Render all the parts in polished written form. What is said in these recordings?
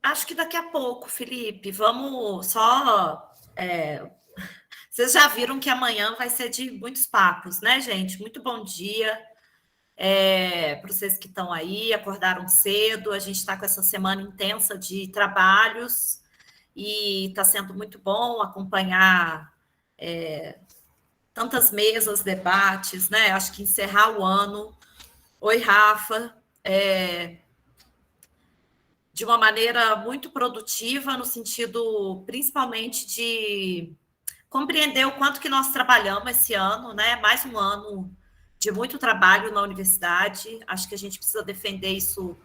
Acho que daqui a pouco, Felipe, vamos só. Vocês já viram que amanhã vai ser de muitos papos, né, gente? Muito bom dia para vocês que estão aí, acordaram cedo. A gente está com essa semana intensa de trabalhos e está sendo muito bom acompanhar tantas mesas, debates, né? Acho que encerrar o ano. Oi, Rafa. De uma maneira muito produtiva, no sentido principalmente de compreender o quanto que nós trabalhamos esse ano, né? Mais um ano de muito trabalho na universidade. Acho que a gente precisa defender isso,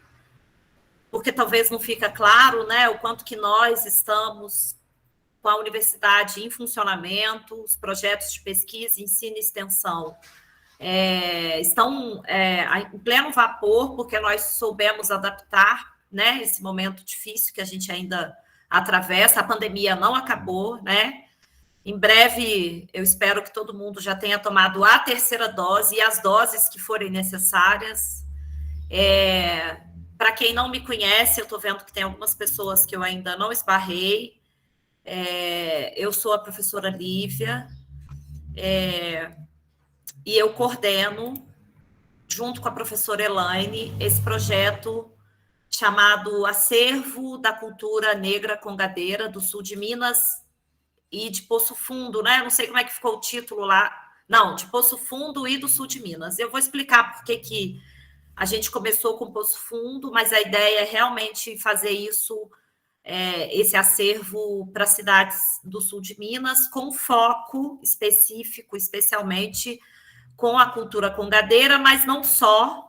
porque talvez não fica claro, né? O quanto que nós estamos com a universidade em funcionamento, os projetos de pesquisa, ensino e extensão estão em pleno vapor, porque nós soubemos adaptar, né, esse momento difícil que a gente ainda atravessa. A pandemia não acabou, né? Em breve, eu espero que todo mundo já tenha tomado a terceira dose e as doses que forem necessárias. Para quem não me conhece, eu estou vendo que tem algumas pessoas que eu ainda não esbarrei. Eu sou a professora Lívia, e eu coordeno, junto com a professora Elaine, esse projeto chamado Acervo da Cultura Negra Congadeira do Sul de Minas e de Poço Fundo, né? Não sei como é que ficou o título lá. Não, de Poço Fundo e do Sul de Minas. Eu vou explicar por que a gente começou com Poço Fundo, mas a ideia é realmente fazer isso, esse acervo para cidades do Sul de Minas, com foco específico, especialmente com a cultura congadeira, mas não só.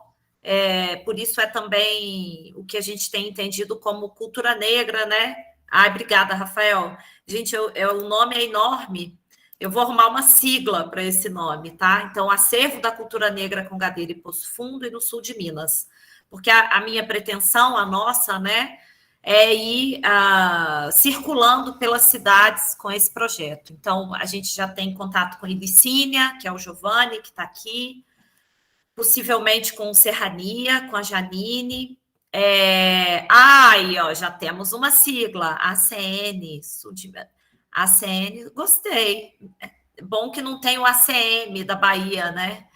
Por isso é também o que a gente tem entendido como cultura negra, né? Ai, obrigada, Rafael. Gente, o nome é enorme. Eu vou arrumar uma sigla para esse nome, tá? Então, Acervo da Cultura Negra Congadeira e Poço Fundo e no sul de Minas. Porque a minha pretensão, a nossa, né, é ir circulando pelas cidades com esse projeto. Então, a gente já tem contato com Ilicínia, que é o Giovanni, que está aqui, possivelmente com Serrania, com a Janine. Ó, já temos uma sigla, ACN, ACN, gostei. Bom que não tem o ACM da Bahia, né?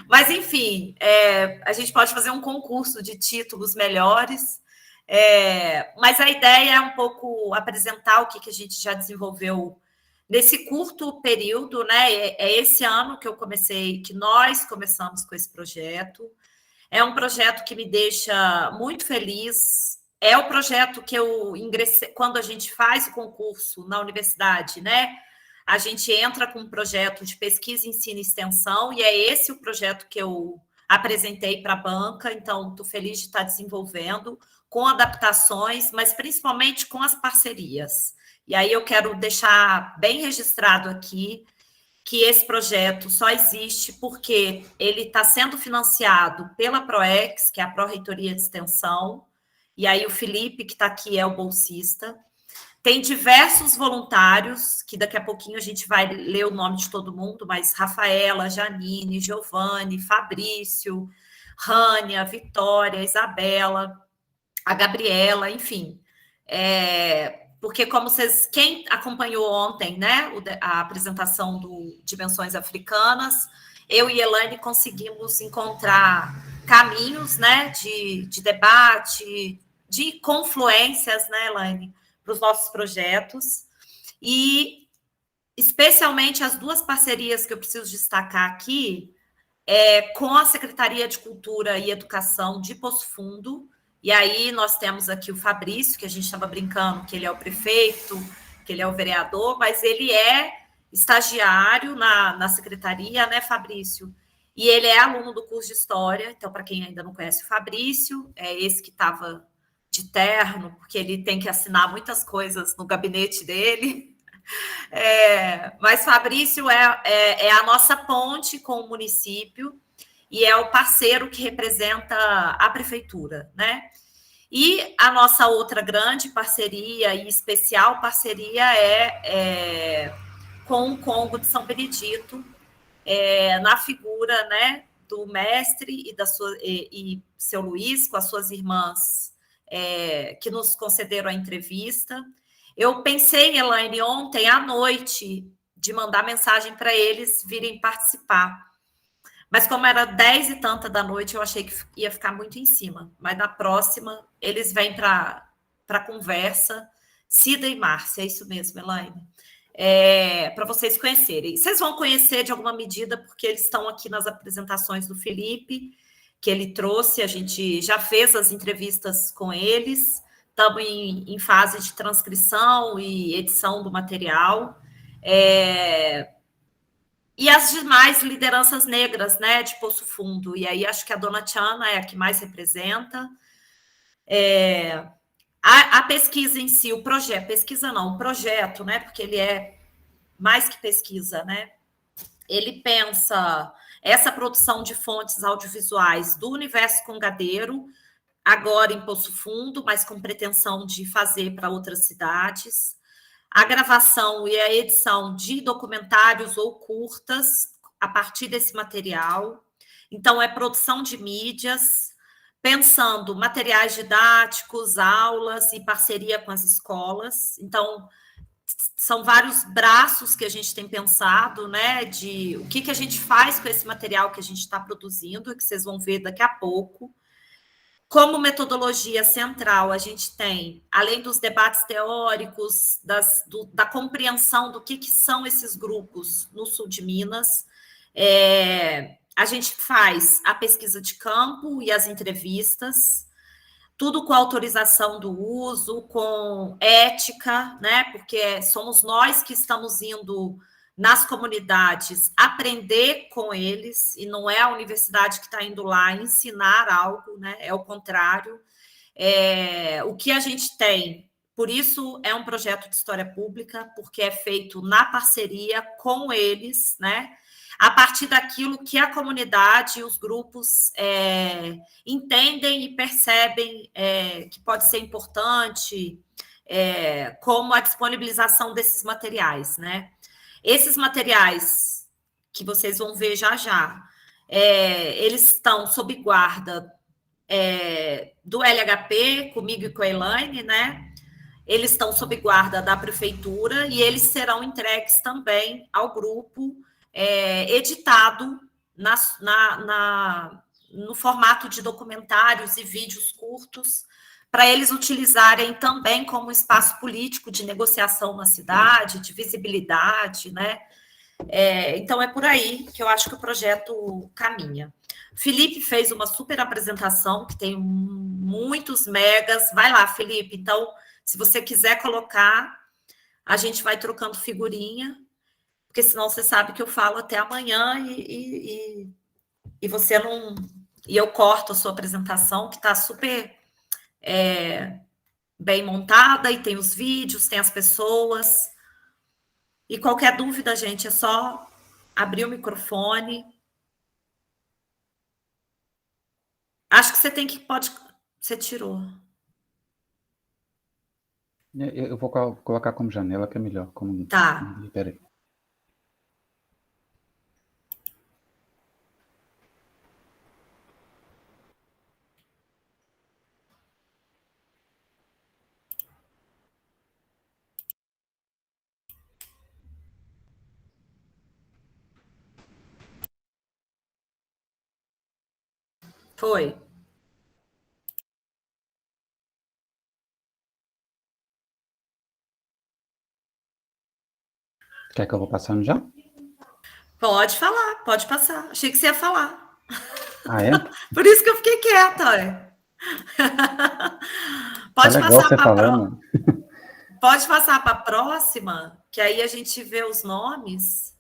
Mas, enfim, a gente pode fazer um concurso de títulos melhores, mas a ideia é um pouco apresentar o que a gente já desenvolveu nesse curto período, né? Esse ano que nós começamos com esse projeto. É um projeto que me deixa muito feliz. É o projeto que eu ingressei quando a gente faz o concurso na universidade, né? A gente entra com um projeto de pesquisa, ensino e extensão, e é esse o projeto que eu apresentei para a banca. Então, estou feliz de estar desenvolvendo, com adaptações, mas principalmente com as parcerias. E aí eu quero deixar bem registrado aqui que esse projeto só existe porque ele está sendo financiado pela PROEX, que é a Pró-Reitoria de Extensão, e aí o Felipe, que está aqui, é o bolsista. Tem diversos voluntários, que daqui a pouquinho a gente vai ler o nome de todo mundo, mas Rafaela, Janine, Giovanni, Fabrício, Rânia, Vitória, Isabela, a Gabriela, enfim. Porque quem acompanhou ontem, né, a apresentação do Dimensões Africanas, eu e Elaine conseguimos encontrar caminhos, né, de debate, de confluências, né, Elaine, para os nossos projetos, e especialmente as duas parcerias que eu preciso destacar aqui, com a Secretaria de Cultura e Educação de Poço Fundo. E aí nós temos aqui o Fabrício, que a gente estava brincando que ele é o prefeito, que ele é o vereador, mas ele é estagiário na secretaria, né, Fabrício? E ele é aluno do curso de História. Então, para quem ainda não conhece o Fabrício, é esse que estava de terno, porque ele tem que assinar muitas coisas no gabinete dele. Mas Fabrício é a nossa ponte com o município e é o parceiro que representa a prefeitura, né? E a nossa outra grande parceria e especial parceria com o Congo de São Benedito, na figura, né, do mestre e seu Luiz, com as suas irmãs, que nos concederam a entrevista. Eu pensei, Elaine, ontem à noite, de mandar mensagem para eles virem participar. Mas como era 10 e tanta da noite, eu achei que ia ficar muito em cima. Mas na próxima, eles vêm para a conversa. Cida e Márcia, é isso mesmo, Elaine. Para vocês conhecerem. Vocês vão conhecer de alguma medida, porque eles estão aqui nas apresentações do Felipe, que ele trouxe, a gente já fez as entrevistas com eles, estamos em fase de transcrição e edição do material. E as demais lideranças negras, né, de Poço Fundo. E aí acho que a dona Tiana é a que mais representa. A pesquisa em si, o projeto, pesquisa não, o projeto, né, porque ele é mais que pesquisa, né? Ele pensa essa produção de fontes audiovisuais do universo congadeiro, agora em Poço Fundo, mas com pretensão de fazer para outras cidades. A gravação e a edição de documentários ou curtas a partir desse material. Então, é produção de mídias, pensando materiais didáticos, aulas e parceria com as escolas. Então, são vários braços que a gente tem pensado, né, de o que a gente faz com esse material que a gente está produzindo, que vocês vão ver daqui a pouco. Como metodologia central, a gente tem, além dos debates teóricos, da compreensão do que são esses grupos no sul de Minas, a gente faz a pesquisa de campo e as entrevistas, tudo com autorização do uso, com ética, né? Porque somos nós que estamos indo nas comunidades aprender com eles, e não é a universidade que está indo lá ensinar algo, né? É o contrário. O que a gente tem, por isso é um projeto de história pública, porque é feito na parceria com eles, né? A partir daquilo que a comunidade e os grupos entendem e percebem que pode ser importante, como a disponibilização desses materiais, né? Esses materiais que vocês vão ver já já, eles estão sob guarda do LHP, comigo e com a Elaine, né? Eles estão sob guarda da prefeitura e eles serão entregues também ao grupo, editado no formato de documentários e vídeos curtos, para eles utilizarem também como espaço político de negociação na cidade, de visibilidade, né? Então, é por aí que eu acho que o projeto caminha. Felipe fez uma super apresentação, que tem muitos megas. Vai lá, Felipe. Então, se você quiser colocar, a gente vai trocando figurinha, porque senão você sabe que eu falo até amanhã e você não... E eu corto a sua apresentação, que está super bem montada, e tem os vídeos, tem as pessoas. E qualquer dúvida, gente, é só abrir o microfone. Acho que você tem que... Você tirou. Eu vou colocar como janela, que é melhor. Tá. Peraí. Foi. Quer que eu vou passando já? Pode falar, pode passar. Achei que você ia falar. Ah, é? Por isso que eu fiquei quieta. Pode legal passar você para falando. Pode passar para a próxima, que aí a gente vê os nomes.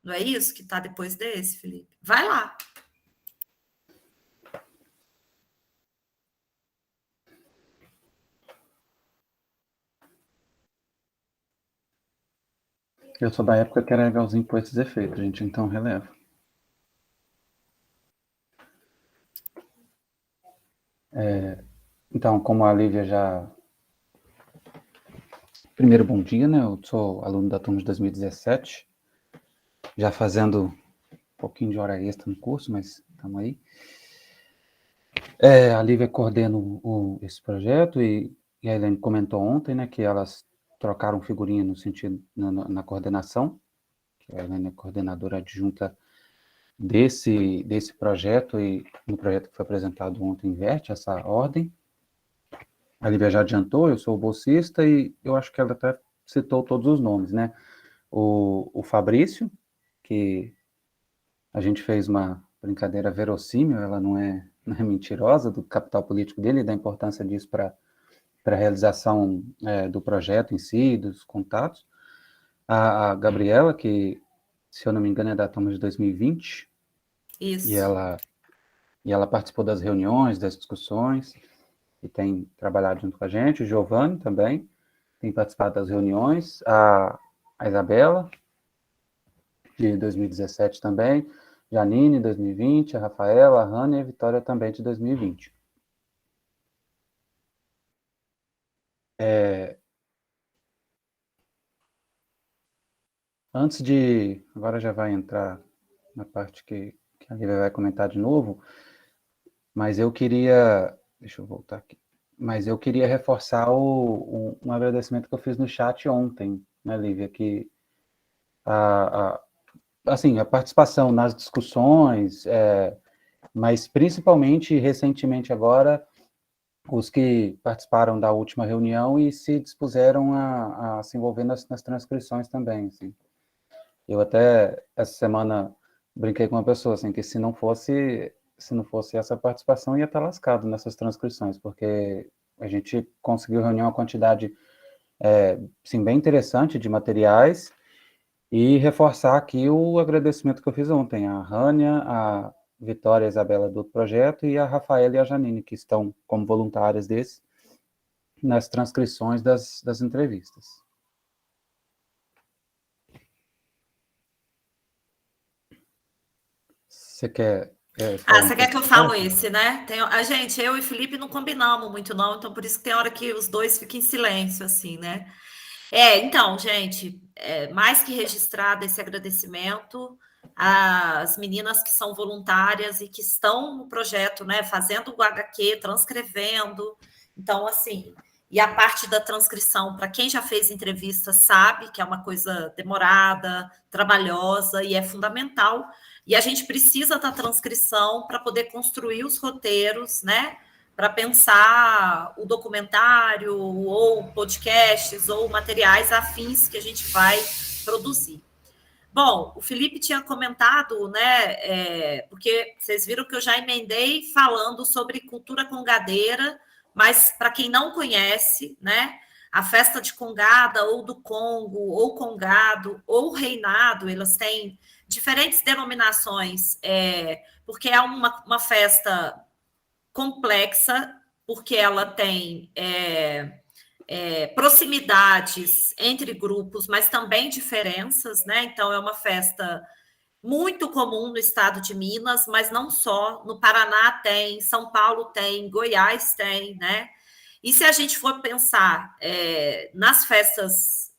Não é isso que está depois desse, Felipe? Vai lá. Eu sou da época que era legalzinho por esses efeitos, gente, então relevo. Então, como a Lívia já... Primeiro, bom dia, né? Eu sou aluno da turma de 2017, já fazendo pouquinho de hora extra no curso, mas estamos aí. A Lívia coordena esse projeto e a Helene comentou ontem, né, que elas trocaram figurinha no sentido, na coordenação, que a Helene é coordenadora adjunta desse projeto, e no projeto que foi apresentado ontem inverte essa ordem. A Lívia já adiantou, eu sou bolsista, e eu acho que ela até citou todos os nomes, né? O Fabrício, que a gente fez uma brincadeira verossímil, ela não é mentirosa, do capital político dele e da importância disso para a realização do projeto em si, dos contatos. A Gabriela, que, se eu não me engano, é da turma de 2020. Isso. E ela participou das reuniões, das discussões, e tem trabalhado junto com a gente. O Giovanni também tem participado das reuniões. A Isabela, de 2017 também. Janine, 2020. A Rafaela, a Hanna e a Vitória também, de 2020. Antes de... Agora já vai entrar na parte que a Lívia vai comentar de novo, mas eu queria... Deixa eu voltar aqui. Mas eu queria reforçar um agradecimento que eu fiz no chat ontem, né, Lívia, que assim, a participação nas discussões, mas principalmente recentemente agora, os que participaram da última reunião e se dispuseram a se envolver nas transcrições também, assim. Eu até, essa semana, brinquei com uma pessoa, assim, que se não fosse essa participação, ia estar lascado nessas transcrições, porque a gente conseguiu reunir uma quantidade, assim, bem interessante de materiais, e reforçar aqui o agradecimento que eu fiz ontem, a Rânia, a Vitória e a Isabela do projeto, e a Rafaela e a Janine, que estão como voluntárias nas transcrições das entrevistas. Você quer... Você quer que eu falo esse, né? Gente, eu e Felipe não combinamos muito, não, então por isso que tem hora que os dois ficam em silêncio, assim, né? Então, gente, mais que registrado esse agradecimento às meninas que são voluntárias e que estão no projeto, né? Fazendo o HQ, transcrevendo. Então, assim, e a parte da transcrição, para quem já fez entrevista, sabe que é uma coisa demorada, trabalhosa e é fundamental. E a gente precisa da transcrição para poder construir os roteiros, né? Para pensar o documentário, ou podcasts, ou materiais afins que a gente vai produzir. Bom, o Felipe tinha comentado, né? Porque vocês viram que eu já emendei falando sobre cultura congadeira, mas para quem não conhece, né? A festa de Congada, ou do Congo, ou Congado, ou Reinado, elas têm diferentes denominações, porque é uma festa complexa, porque ela tem proximidades entre grupos, mas também diferenças, né? Então, é uma festa muito comum no estado de Minas, mas não só. No Paraná tem, São Paulo tem, Goiás tem, né? E se a gente for pensar nas festas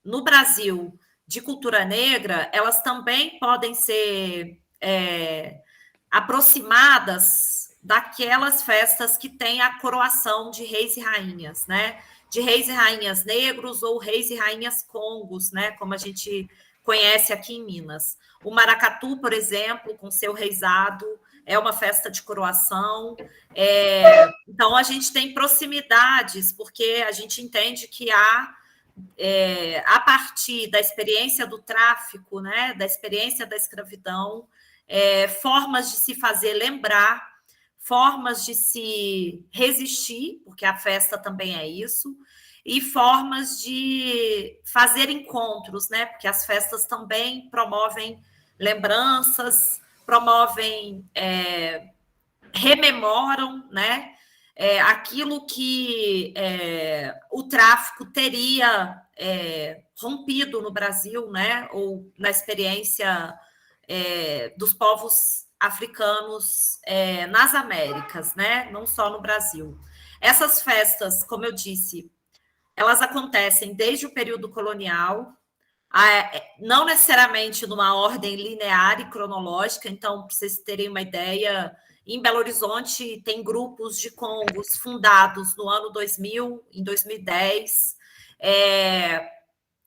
no Brasil de cultura negra, elas também podem ser aproximadas daquelas festas que têm a coroação de reis e rainhas, né? De reis e rainhas negros ou reis e rainhas congos, né? Como a gente conhece aqui em Minas. O maracatu, por exemplo, com seu reisado, é uma festa de coroação. Então, a gente tem proximidades, porque a gente entende que há, a partir da experiência do tráfico, né, da experiência da escravidão, formas de se fazer lembrar, formas de se resistir, porque a festa também é isso, e formas de fazer encontros, né? Porque as festas também promovem lembranças, promovem, rememoram, né? Aquilo que o tráfico teria rompido no Brasil, né? Ou na experiência dos povos africanos nas Américas, né? Não só no Brasil. Essas festas, como eu disse, elas acontecem desde o período colonial. não necessariamente numa ordem linear e cronológica. Então, para vocês terem uma ideia, em Belo Horizonte tem grupos de congos fundados no ano 2000, em 2010,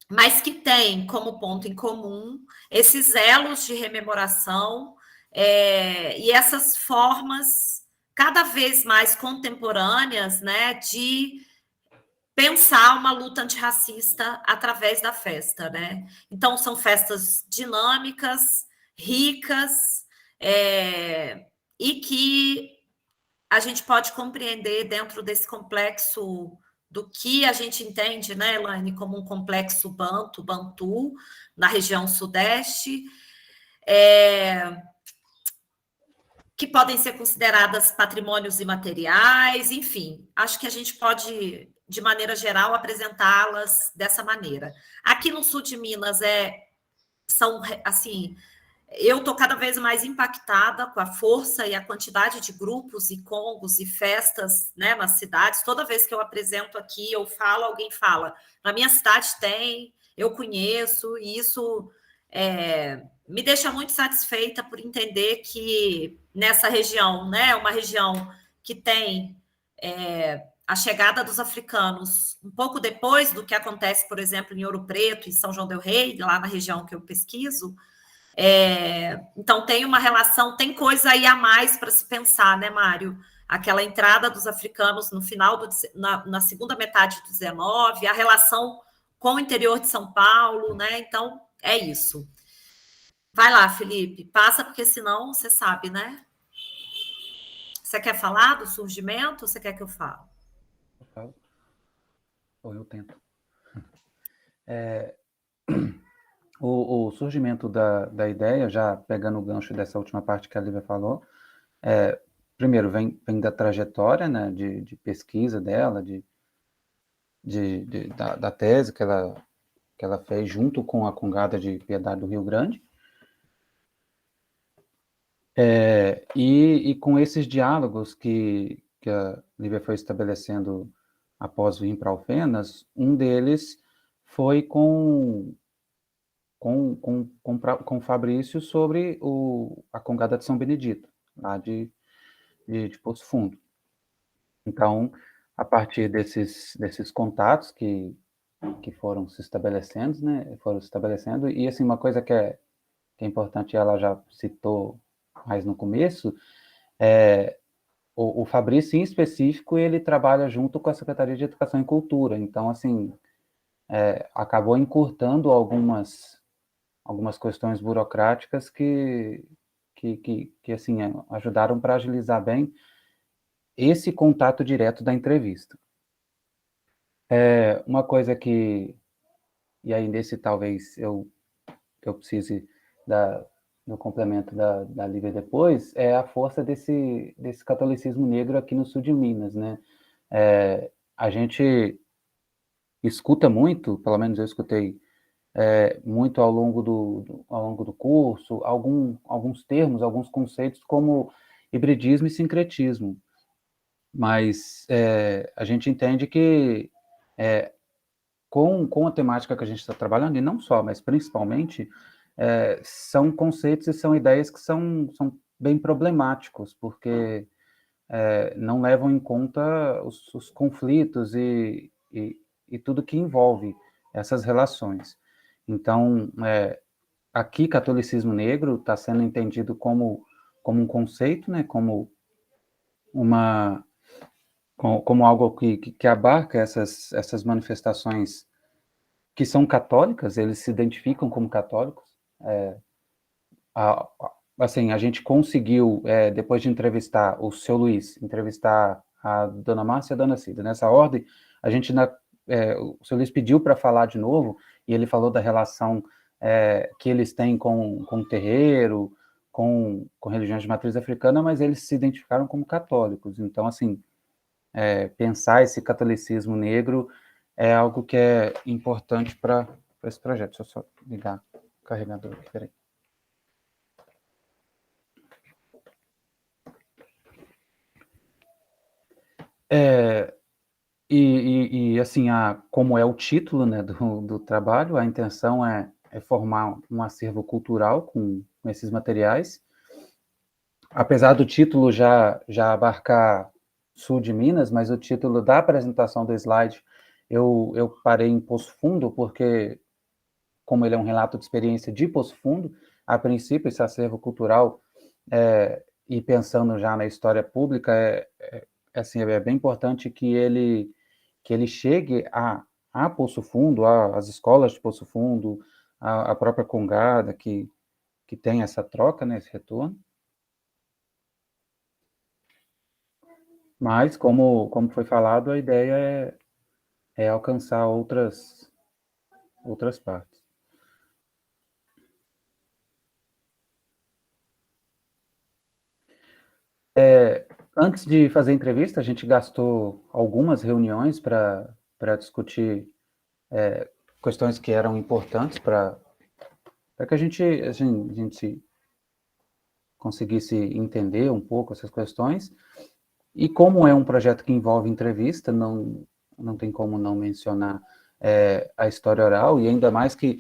mas que têm como ponto em comum esses elos de rememoração e essas formas cada vez mais contemporâneas, né, de pensar uma luta antirracista através da festa, né? Então, são festas dinâmicas, ricas, e que a gente pode compreender dentro desse complexo do que a gente entende, né, Elaine, como um complexo bantu, na região sudeste, que podem ser consideradas patrimônios imateriais, enfim, acho que a gente pode, de maneira geral, apresentá-las dessa maneira. Aqui no sul de Minas são, assim, eu estou cada vez mais impactada com a força e a quantidade de grupos e congos e festas, né, nas cidades. Toda vez que eu apresento aqui, eu falo, alguém fala, na minha cidade tem, eu conheço, e isso me deixa muito satisfeita por entender que nessa região, né, uma região que tem a chegada dos africanos um pouco depois do que acontece, por exemplo, em Ouro Preto, em São João del Rei, lá na região que eu pesquiso. Então tem uma relação, tem coisa aí a mais para se pensar, né, Mário? Aquela entrada dos africanos no final na segunda metade do 19, a relação com o interior de São Paulo, né? Então é isso. Vai lá, Felipe, passa, porque senão você sabe, né? Você quer falar do surgimento ou você quer que eu fale? Eu falo. Ou eu tento. O surgimento da ideia, já pegando o gancho dessa última parte que a Lívia falou, primeiro vem da trajetória, né, de pesquisa dela, da tese que ela fez junto com a Congada de Piedade do Rio Grande, e com esses diálogos que a Lívia foi estabelecendo após vir para Alfenas, um deles foi com o Fabrício sobre a Congada de São Benedito, lá de Poço Fundo. Então, a partir desses contatos que foram se estabelecendo, né, e assim, uma coisa que é importante, ela já citou mais no começo, o Fabrício, em específico, ele trabalha junto com a Secretaria de Educação e Cultura, então, assim, acabou encurtando algumas questões burocráticas que assim, ajudaram para agilizar bem esse contato direto da entrevista. Uma coisa que, e aí nesse talvez eu precise do complemento da Lívia depois, é a força desse catolicismo negro aqui no sul de Minas, né? A gente escuta muito, pelo menos eu escutei muito ao longo do curso, alguns termos, alguns conceitos como hibridismo e sincretismo, mas a gente entende que com a temática que a gente está trabalhando, e não só, mas principalmente, são conceitos e são ideias que são bem problemáticos, porque não levam em conta os conflitos e tudo que envolve essas relações. Então, aqui, catolicismo negro está sendo entendido como um conceito, né, como algo que abarca essas manifestações que são católicas, eles se identificam como católicos. Assim, a gente conseguiu, depois de entrevistar o seu Luiz, entrevistar a dona Márcia e a dona Cida, nessa ordem, a gente, o seu Luiz pediu para falar de novo, e ele falou da relação que eles têm com o terreiro, com religiões de matriz africana, mas eles se identificaram como católicos. Então, assim, pensar esse catolicismo negro é algo que é importante para esse projeto. Deixa eu só ligar o carregador aqui, peraí. E assim, como é o título, né, do trabalho, a intenção é formar um acervo cultural com esses materiais. Apesar do título já abarcar sul de Minas, mas o título da apresentação do slide eu parei em Poço Fundo, porque, como ele é um relato de experiência de Poço Fundo, a princípio, esse acervo cultural, e pensando já na história pública, assim, é bem importante que ele chegue a Poço Fundo, às escolas de Poço Fundo, a própria Congada, que tem essa troca, né, esse retorno. Mas, como foi falado, a ideia é alcançar outras partes. Antes de fazer a entrevista, a gente gastou algumas reuniões para discutir questões que eram importantes para que a gente conseguisse entender um pouco essas questões. E como é um projeto que envolve entrevista, não tem como não mencionar a história oral, e ainda mais que,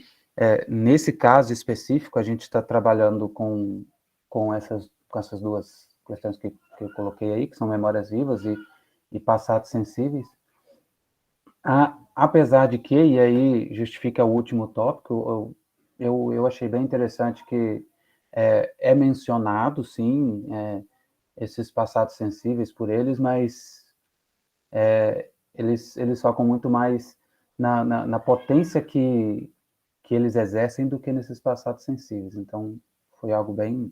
nesse caso específico, a gente está trabalhando com essas duas questões que eu coloquei aí, que são memórias vivas e passados sensíveis. Apesar de que, e aí justifica o último tópico, eu achei bem interessante que é mencionado, sim, esses passados sensíveis por eles, mas eles focam muito mais na potência que eles exercem do que nesses passados sensíveis. Então, foi algo bem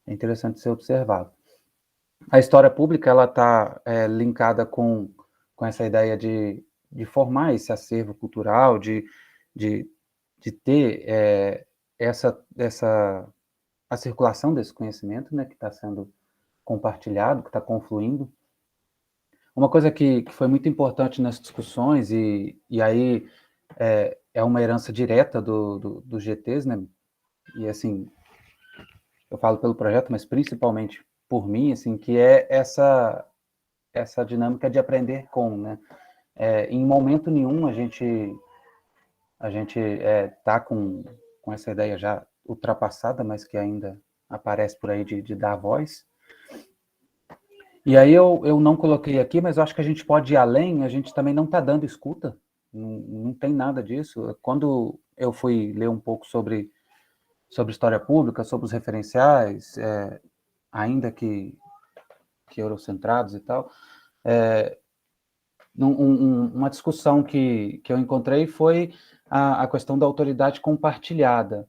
interessante ser observado. A história pública ela está linkada com essa ideia de formar esse acervo cultural, de ter a circulação desse conhecimento, né, que está sendo compartilhado, que está confluindo. Uma coisa que foi muito importante nas discussões, e aí é uma herança direta dos GTs, né? E assim, eu falo pelo projeto, mas principalmente por mim, assim, que é essa dinâmica de aprender com, né? Em momento nenhum a gente tá com essa ideia já ultrapassada, mas que ainda aparece por aí de dar voz. E aí eu não coloquei aqui, mas eu acho que a gente pode ir além, a gente também não está dando escuta, não tem nada disso. Quando eu fui ler um pouco sobre história pública, sobre os referenciais, ainda que eurocentrados e tal, uma discussão que eu encontrei foi a questão da autoridade compartilhada.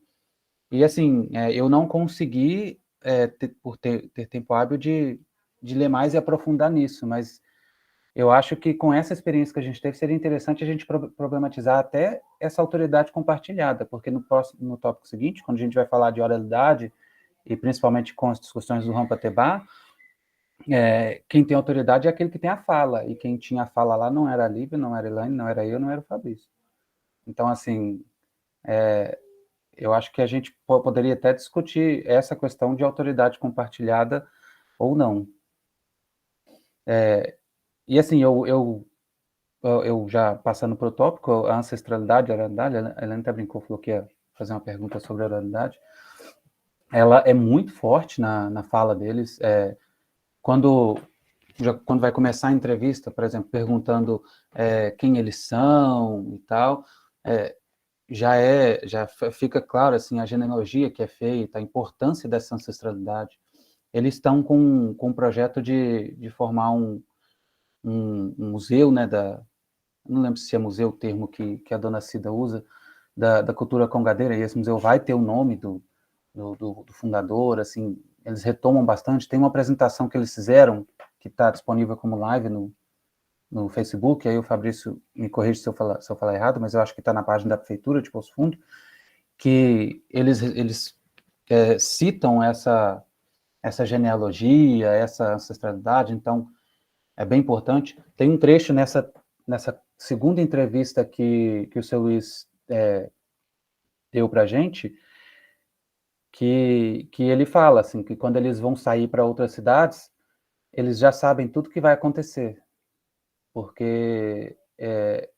E assim, eu não consegui, por ter tempo hábil, de ler mais e aprofundar nisso, mas eu acho que com essa experiência que a gente teve, seria interessante a gente problematizar até essa autoridade compartilhada, porque no tópico seguinte, quando a gente vai falar de oralidade, e principalmente com as discussões do Rampa Tebá, quem tem autoridade é aquele que tem a fala, e quem tinha a fala lá não era a Lívia, não era a Elaine, não era eu, não era o Fabrício. Então, assim, eu acho que a gente poderia até discutir essa questão de autoridade compartilhada ou não. E assim, eu já passando para o tópico, a ancestralidade, a oralidade, a Helena até brincou, falou que ia fazer uma pergunta sobre a oralidade. Ela é muito forte na fala deles. Quando vai começar a entrevista, por exemplo, perguntando quem eles são e tal, já fica claro assim, a genealogia que é feita, a importância dessa ancestralidade. Eles estão com um projeto de formar um museu, né, não lembro se é museu o termo que a dona Cida usa, da cultura congadeira, e esse museu vai ter o nome do fundador, assim, eles retomam bastante. Tem uma apresentação que eles fizeram, que está disponível como live no Facebook, aí o Fabrício me corrige se eu falar errado, mas eu acho que está na página da Prefeitura de Poço Fundo, que eles citam essa genealogia, essa ancestralidade, então é bem importante. Tem um trecho nessa segunda entrevista que o seu Luiz deu para a gente, que ele fala assim, que quando eles vão sair para outras cidades, eles já sabem tudo que vai acontecer, porque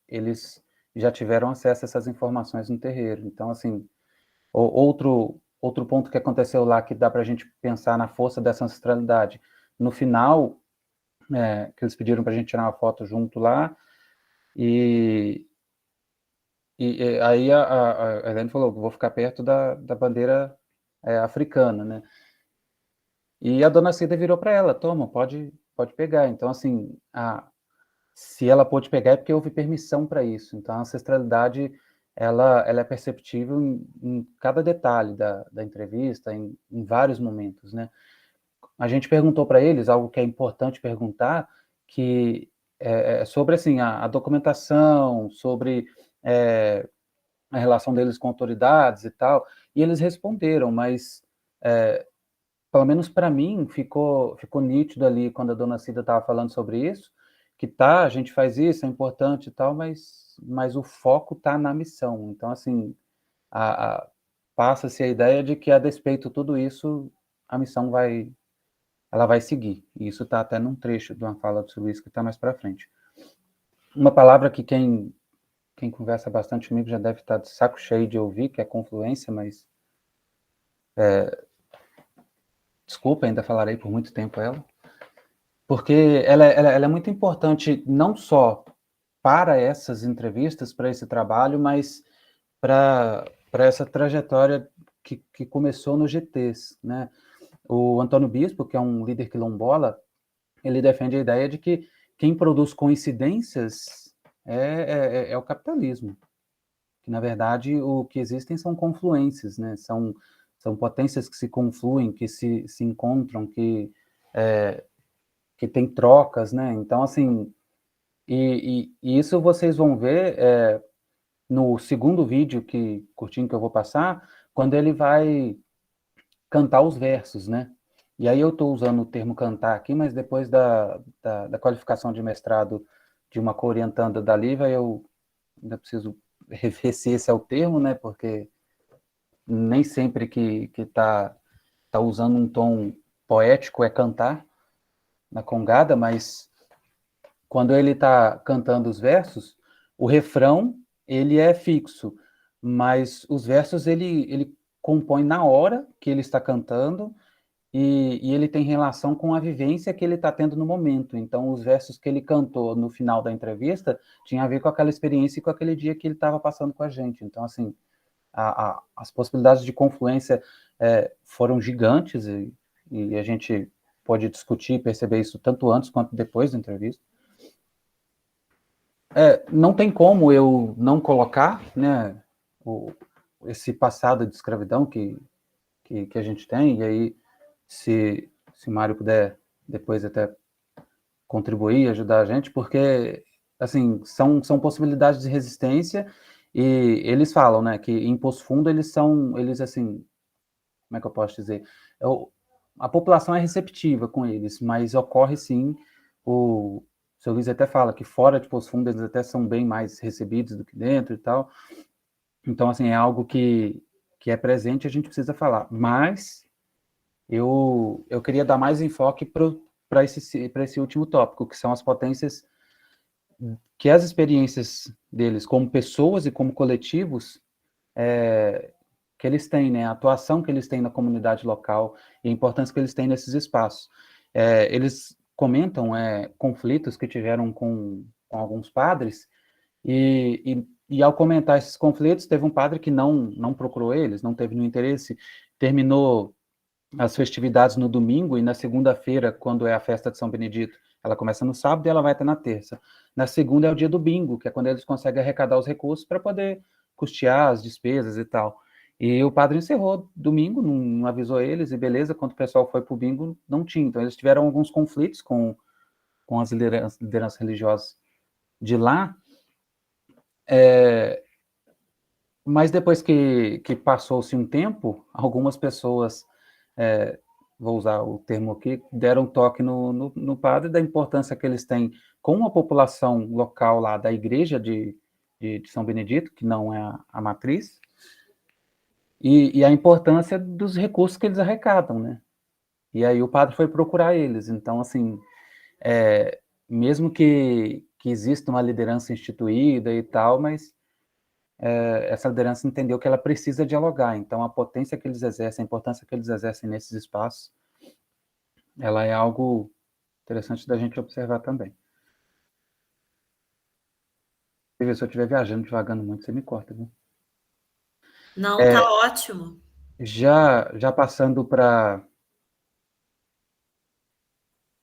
eles já tiveram acesso a essas informações no terreiro. Então, assim, outro ponto que aconteceu lá que dá para a gente pensar na força dessa ancestralidade. No final, que eles pediram para a gente tirar uma foto junto lá, e aí a Helene falou, vou ficar perto da bandeira africana, né? E a dona Cida virou para ela, toma, pode pegar. Então, assim, se ela pôde pegar é porque houve permissão para isso. Então, a ancestralidade, ela é perceptível em cada detalhe da entrevista, em vários momentos, né? A gente perguntou para eles algo que é importante perguntar, que é sobre, assim, a documentação, sobre a relação deles com autoridades e tal, e eles responderam, mas pelo menos para mim ficou nítido ali quando a dona Cida estava falando sobre isso, que a gente faz isso, é importante e tal, mas o foco está na missão. Então, assim, passa-se a ideia de que, a despeito de tudo isso, a missão ela vai seguir. E isso está até num trecho de uma fala do Luiz que está mais para frente. Uma palavra que quem conversa bastante comigo já deve estar de saco cheio de ouvir, que é confluência, mas desculpa, ainda falarei por muito tempo ela, porque ela é muito importante não só para essas entrevistas, para esse trabalho, mas para essa trajetória que começou no GTs, né? O Antônio Bispo, que é um líder quilombola, ele defende a ideia de que quem produz coincidências é o capitalismo. Que, na verdade, o que existem são confluências, né? São potências que se confluem, que se encontram, que tem trocas, né? Então, assim, e isso vocês vão ver no segundo vídeo curtinho que eu vou passar, quando ele vai cantar os versos, né? E aí eu estou usando o termo cantar aqui, mas depois da qualificação de mestrado de uma co-orientanda da Lívia, eu ainda preciso rever se esse é o termo, né? Porque nem sempre que tá usando um tom poético é cantar na congada, mas quando ele está cantando os versos, o refrão ele é fixo, mas os versos ele compõe na hora que ele está cantando e ele tem relação com a vivência que ele está tendo no momento. Então, os versos que ele cantou no final da entrevista tinha a ver com aquela experiência e com aquele dia que ele estava passando com a gente. Então, assim, as possibilidades de confluência foram gigantes e a gente pode discutir e perceber isso tanto antes quanto depois da entrevista. Não tem como eu não colocar, né, esse passado de escravidão que a gente tem, e aí, se o Mário puder depois até contribuir, ajudar a gente, porque, assim, são possibilidades de resistência, e eles falam, né, que em Poço Fundo eles, assim, como é que eu posso dizer? A população é receptiva com eles, mas ocorre sim, o seu Luiz até fala que fora de Poço Fundo eles até são bem mais recebidos do que dentro e tal. Então, assim, é algo que é presente e a gente precisa falar. Mas eu queria dar mais enfoque para esse último tópico, que são as potências, que as experiências deles como pessoas e como coletivos que eles têm, né? A atuação que eles têm na comunidade local e a importância que eles têm nesses espaços. Eles comentam conflitos que tiveram com alguns padres e ao comentar esses conflitos, teve um padre que não procurou eles, não teve nenhum interesse, terminou as festividades no domingo e na segunda-feira, quando é a festa de São Benedito, ela começa no sábado e ela vai até na terça. Na segunda é o dia do bingo, que é quando eles conseguem arrecadar os recursos para poder custear as despesas e tal. E o padre encerrou domingo, não avisou eles, e beleza, quando o pessoal foi para o bingo, não tinha. Então, eles tiveram alguns conflitos com as lideranças religiosas de lá, mas depois que passou-se um tempo, algumas pessoas, vou usar o termo aqui, deram toque no padre da importância que eles têm com a população local lá da igreja de São Benedito, que não é a matriz, e a importância dos recursos que eles arrecadam, né? E aí o padre foi procurar eles. Então, assim, mesmo que exista uma liderança instituída e tal, mas essa liderança entendeu que ela precisa dialogar. Então, a potência que eles exercem, a importância que eles exercem nesses espaços, ela é algo interessante da gente observar também. Se eu estiver viajando, devagando muito, você me corta, viu? Não, tá ótimo. Já passando para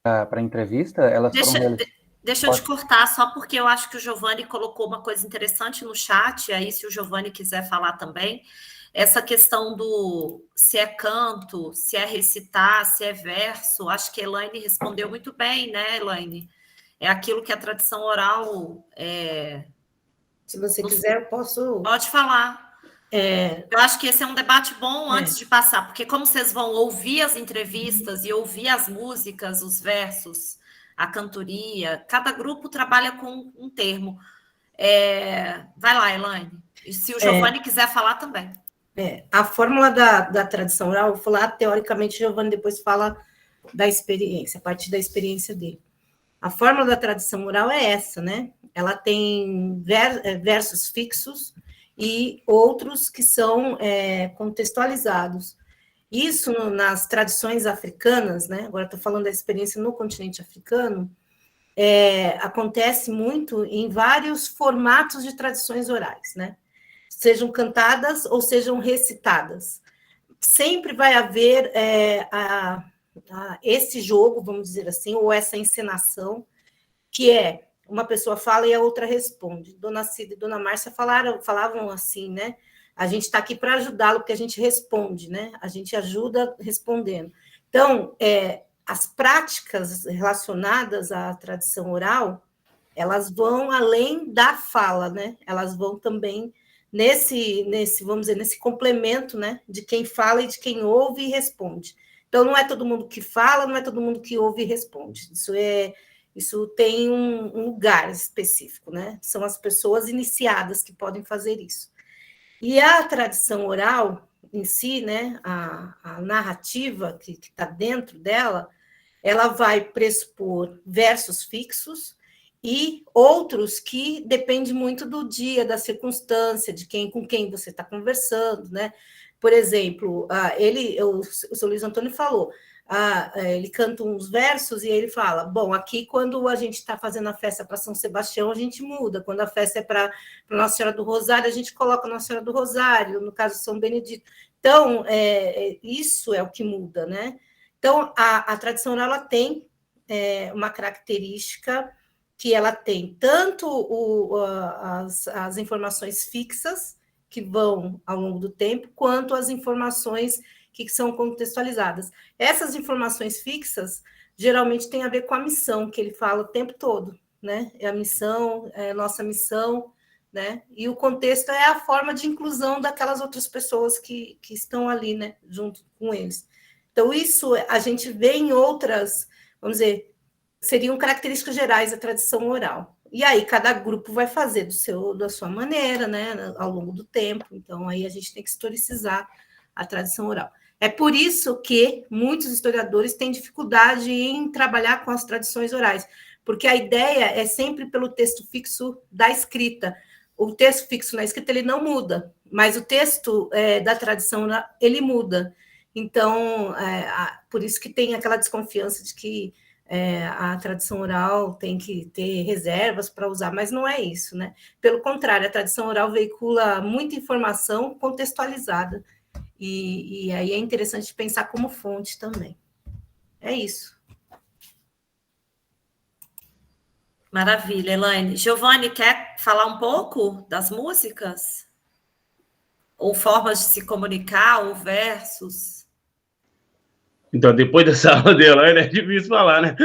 a entrevista, elas foram realizadas. Deixa eu te cortar, só porque eu acho que o Giovanni colocou uma coisa interessante no chat, aí se o Giovanni quiser falar também, essa questão do se é canto, se é recitar, se é verso, acho que a Elaine respondeu muito bem, né, Elaine? É aquilo que a tradição oral... Se você quiser, eu posso... Pode falar. Eu acho que esse é um debate bom antes de passar, porque como vocês vão ouvir as entrevistas e ouvir as músicas, os versos, a cantoria, cada grupo trabalha com um termo. Vai lá, Elaine. E se o Giovanni quiser falar também. A fórmula da tradição oral, eu vou falar teoricamente, o Giovanni depois fala da experiência, a partir da experiência dele. A fórmula da tradição oral é essa, né? Ela tem versos fixos e outros que são contextualizados. Isso nas tradições africanas, né? Agora estou falando da experiência no continente africano, acontece muito em vários formatos de tradições orais, né? Sejam cantadas ou sejam recitadas. Sempre vai haver esse jogo, vamos dizer assim, ou essa encenação, que é uma pessoa fala e a outra responde. Dona Cida e Dona Márcia falavam assim, né? A gente está aqui para ajudá-lo, porque a gente responde, né? A gente ajuda respondendo. Então, as práticas relacionadas à tradição oral, elas vão além da fala, né? Elas vão também nesse, vamos dizer, nesse complemento, né? De quem fala e de quem ouve e responde. Então, não é todo mundo que fala, não é todo mundo que ouve e responde. Isso tem um lugar específico, né? São as pessoas iniciadas que podem fazer isso. E a tradição oral em si, né? A narrativa que está dentro dela, ela vai pressupor versos fixos e outros que dependem muito do dia, da circunstância, de com quem você está conversando, né? Por exemplo, o seu Luiz Antônio falou, ele canta uns versos e ele fala, bom, aqui quando a gente está fazendo a festa para São Sebastião, a gente muda, quando a festa é para Nossa Senhora do Rosário, a gente coloca Nossa Senhora do Rosário, no caso São Benedito. Então, isso é o que muda, né? Então, a tradição oral, ela tem uma característica que ela tem tanto as informações fixas, que vão ao longo do tempo, quanto as informações que são contextualizadas. Essas informações fixas, geralmente, têm a ver com a missão, que ele fala o tempo todo, né? É a missão, é a nossa missão, né? E o contexto é a forma de inclusão daquelas outras pessoas que estão ali, né? Junto com eles. Então, isso a gente vê em outras, vamos dizer, seriam características gerais da tradição oral. E aí, cada grupo vai fazer da sua maneira, né, ao longo do tempo. Então, aí a gente tem que historicizar a tradição oral. É por isso que muitos historiadores têm dificuldade em trabalhar com as tradições orais, porque a ideia é sempre pelo texto fixo da escrita. O texto fixo na escrita, ele não muda, mas o texto da tradição oral, ele muda. Então, por isso que tem aquela desconfiança de que a tradição oral tem que ter reservas para usar, mas não é isso, né? Pelo contrário, a tradição oral veicula muita informação contextualizada, e aí é interessante pensar como fonte também. É isso. Maravilha, Elaine. Giovanni, quer falar um pouco das músicas? Ou formas de se comunicar, ou versos? Então, depois dessa aula de Elaine, é difícil falar, né?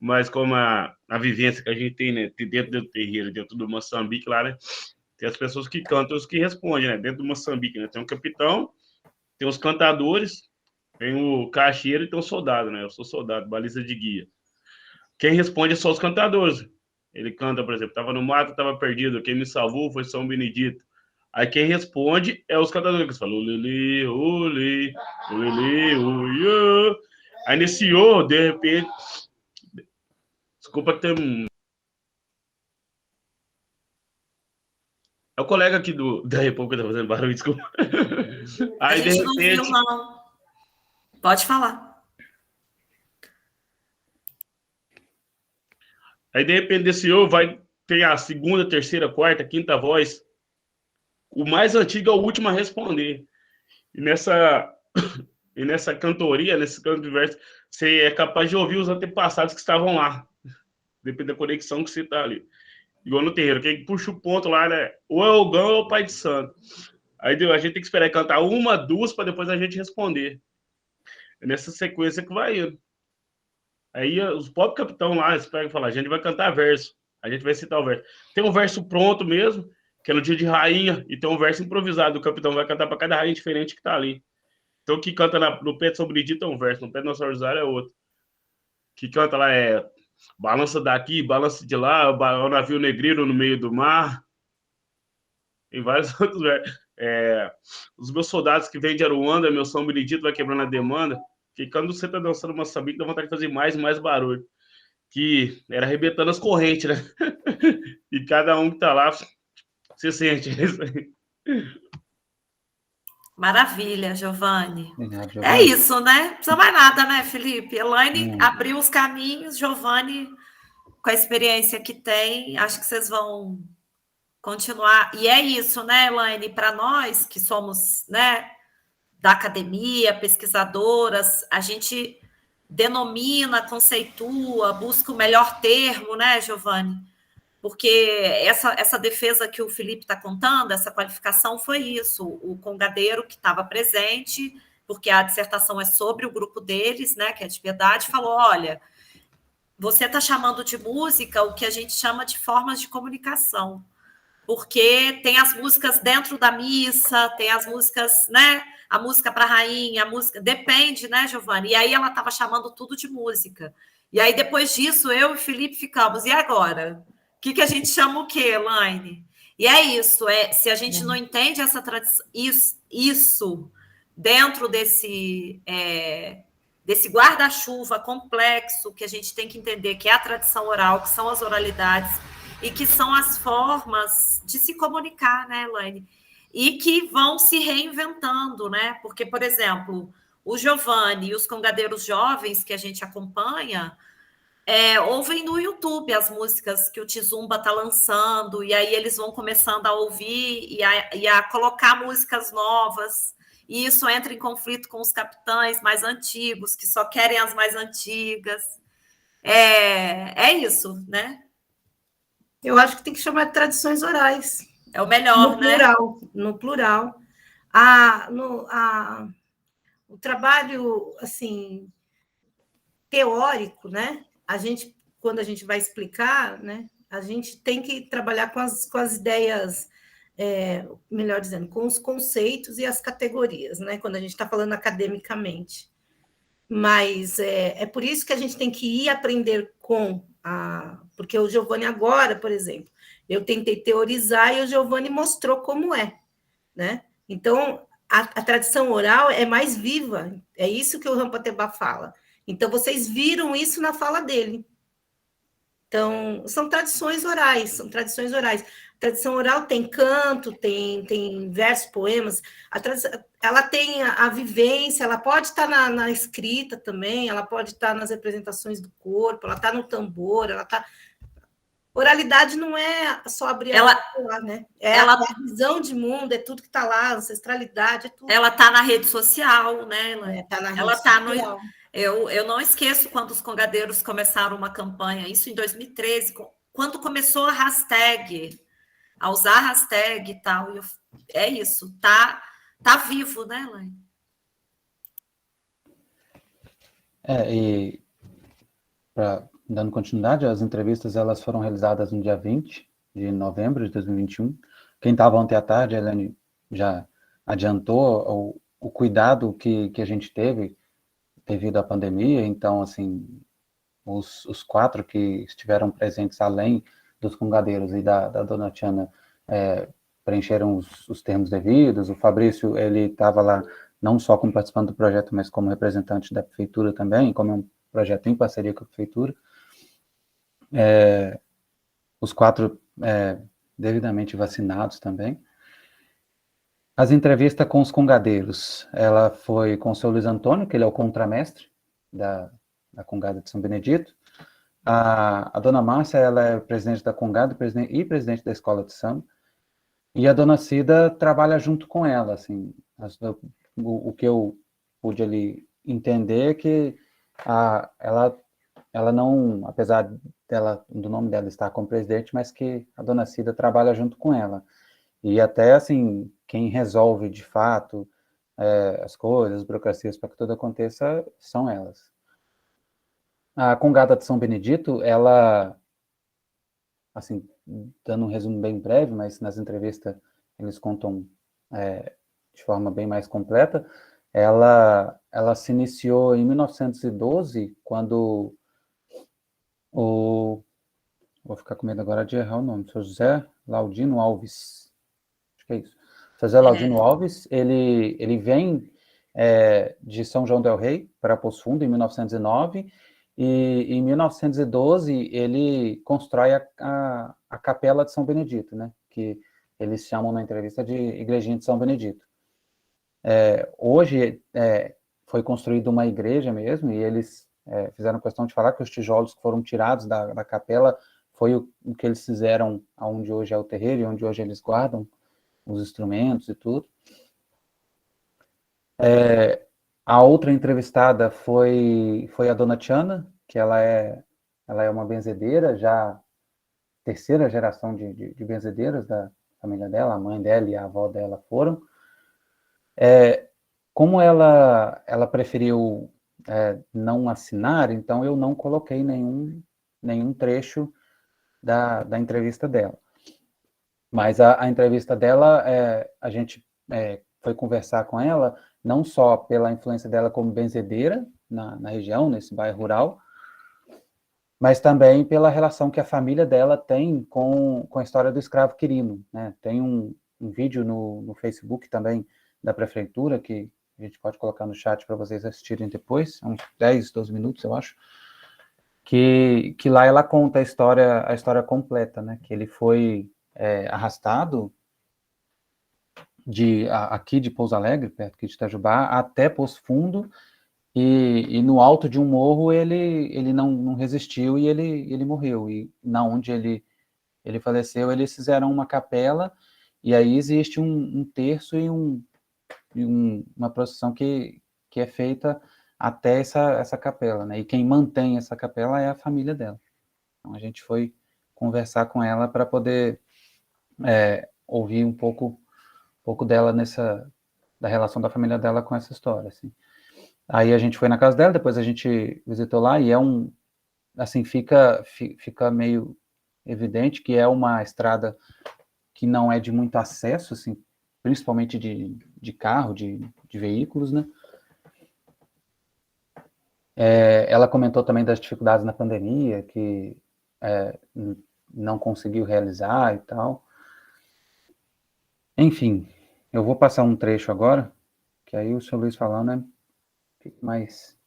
Mas como a vivência que a gente tem, né, dentro do terreiro, dentro do Moçambique lá, né, tem as pessoas que cantam e os que respondem, né, dentro do Moçambique, né, tem um capitão, tem os cantadores, tem o caixeiro e tem o soldado, né, eu sou soldado, baliza de guia. Quem responde são os cantadores. Ele canta, por exemplo, estava no mato, estava perdido, quem me salvou foi São Benedito. Aí quem responde é os cantadores, que falam ulili, uli, ulili, uiô. Aí nesse ô, de repente... Desculpa que tem É o colega aqui da República que tá fazendo barulho, desculpa. Aí, a gente não viu, não. Pode falar. Aí, de repente, desse eu tem a segunda, terceira, quarta, quinta voz. O mais antigo é o último a responder. E nessa cantoria, nesse canto de verso, você é capaz de ouvir os antepassados que estavam lá. Depende da conexão que você está ali. Igual no terreiro, quem puxa o ponto lá, né? Ou é o Gão ou é o Pai de Santo. Aí a gente tem que esperar cantar uma, duas, para depois a gente responder. É nessa sequência que vai indo. Aí os próprios capitão lá, eles pegam e falam, a gente vai cantar verso. A gente vai citar o verso. Tem um verso pronto mesmo, que é no dia de rainha, e tem um verso improvisado. O capitão vai cantar para cada rainha diferente que está ali. Então, o que canta no pé de São Benedito é um verso, no pé de Nossa Rosário é outro. Que canta lá é balança daqui, balança de lá, o navio negreiro no meio do mar. Tem vários outros versos. Os meus soldados que vêm de Aruanda, meu São Benedito vai quebrando a demanda. Que quando você tá dançando Moçambique, dá vontade de fazer mais e mais barulho. Que era arrebentando as correntes, né? E cada um que tá lá, você sente isso aí. Maravilha, Giovanni. Obrigado, É Giovanni. isso, né? Não precisa mais nada, né, Felipe? Elaine abriu os caminhos, Giovanni, com a experiência que tem, acho que vocês vão continuar. E é isso, né, Elaine? Para nós que somos, né, da academia, pesquisadoras, a gente denomina, conceitua, busca o melhor termo, né, Giovanni? Porque essa defesa que o Felipe está contando, essa qualificação foi isso, o congadeiro que estava presente, porque a dissertação é sobre o grupo deles, né, que é de Piedade, falou, olha, você está chamando de música o que a gente chama de formas de comunicação, porque tem as músicas dentro da missa, tem as músicas, né, a música para a rainha, a música, depende, né, Giovanni? E aí ela estava chamando tudo de música. E aí, depois disso, eu e o Felipe ficamos, e agora? O que a gente chama o quê, Elaine? E é isso, se a gente não entende essa tradição, isso dentro desse guarda-chuva complexo que a gente tem que entender, que é a tradição oral, que são as oralidades, e que são as formas de se comunicar, né, Elaine? E que vão se reinventando, né? Porque, por exemplo, o Giovanni e os congadeiros jovens que a gente acompanha, ouvem no YouTube as músicas que o Tizumba está lançando, e aí eles vão começando a ouvir e a colocar músicas novas, e isso entra em conflito com os capitães mais antigos, que só querem as mais antigas. É isso, né? Eu acho que tem que chamar de tradições orais. É o melhor, no plural, né? No plural. O trabalho, assim, teórico, né? Quando a gente vai explicar, né? A gente tem que trabalhar com as ideias, melhor dizendo, com os conceitos e as categorias, né? Quando a gente está falando academicamente. Mas é por isso que a gente tem que ir aprender porque o Giovanni agora, por exemplo, eu tentei teorizar e o Giovanni mostrou como é, né? Então, a tradição oral é mais viva, é isso que o Rampateba fala. Então, vocês viram isso na fala dele. Então, são tradições orais. A tradição oral tem canto, tem versos, poemas. Ela tem a vivência, ela pode estar na escrita também, ela pode estar nas representações do corpo, ela está no tambor, ela está... Oralidade não é só abrir a boca, né? A visão de mundo, é tudo que está lá, ancestralidade, é tudo. Ela está na rede social, né? Ela está no... Eu não esqueço quando os congadeiros começaram uma campanha, isso em 2013, quando começou a hashtag, a usar a hashtag e tal. É isso, tá vivo, né, Elaine? E dando continuidade, as entrevistas elas foram realizadas no dia 20 de novembro de 2021. Quem estava ontem à tarde, a Elaine já adiantou o cuidado que a gente teve devido à pandemia. Então, assim, os 4 que estiveram presentes, além dos congadeiros e da dona Tiana, preencheram os termos devidos. O Fabrício, ele estava lá não só como participante do projeto, mas como representante da prefeitura também, como é um projeto em parceria com a prefeitura. Os 4 devidamente vacinados também. As entrevistas com os congadeiros, ela foi com o seu Luiz Antônio, que ele é o contramestre da Congada de São Benedito. A dona Márcia, ela é presidente da Congada e presidente da Escola de Samba. E a dona Cida trabalha junto com ela, assim. O que eu pude ali entender é que ela não, apesar do nome dela estar como presidente, mas que a dona Cida trabalha junto com ela. E até, assim, quem resolve de fato as coisas, as burocracias para que tudo aconteça, são elas. A Congada de São Benedito, ela, assim, dando um resumo bem breve, mas nas entrevistas eles contam de forma bem mais completa, ela se iniciou em 1912, quando vou ficar com medo agora de errar o nome, o Sr. José Laudino Alves, acho que é isso. O José Laudino Alves, ele vem de São João del Rei para Poço Fundo em 1909, e em 1912 ele constrói a Capela de São Benedito, né, que eles chamam na entrevista de Igrejinha de São Benedito. Hoje foi construída uma igreja mesmo, e eles fizeram questão de falar que os tijolos que foram tirados da capela foi o que eles fizeram aonde hoje é o terreiro, e onde hoje eles guardam os instrumentos e tudo. A outra entrevistada foi a dona Tiana, que ela é uma benzedeira, já terceira geração de benzedeiras da família dela, a mãe dela e a avó dela foram. Como ela preferiu não assinar, então eu não coloquei nenhum trecho da entrevista dela. Mas a entrevista dela, a gente foi conversar com ela, não só pela influência dela como benzedeira na região, nesse bairro rural, mas também pela relação que a família dela tem com a história do escravo Quirino, né? Tem um vídeo no Facebook também da prefeitura, que a gente pode colocar no chat para vocês assistirem depois, uns 10, 12 minutos, eu acho, que lá ela conta a história completa, né? Que ele foi arrastado aqui de Pouso Alegre, perto aqui de Itajubá, até Poço Fundo, e no alto de um morro ele não resistiu e ele morreu. E na onde ele faleceu, eles fizeram uma capela, e aí existe um terço e uma procissão que é feita até essa capela, né? E quem mantém essa capela é a família dela. Então a gente foi conversar com ela para poder ouvir um pouco dela da relação da família dela com essa história, assim. Aí a gente foi na casa dela, depois a gente visitou lá, e assim, fica meio evidente que é uma estrada que não é de muito acesso, assim, principalmente de carro, de veículos, né? Ela comentou também das dificuldades na pandemia, que não conseguiu realizar e tal. Enfim, eu vou passar um trecho agora, que aí o senhor Luiz falando, né, fica mais...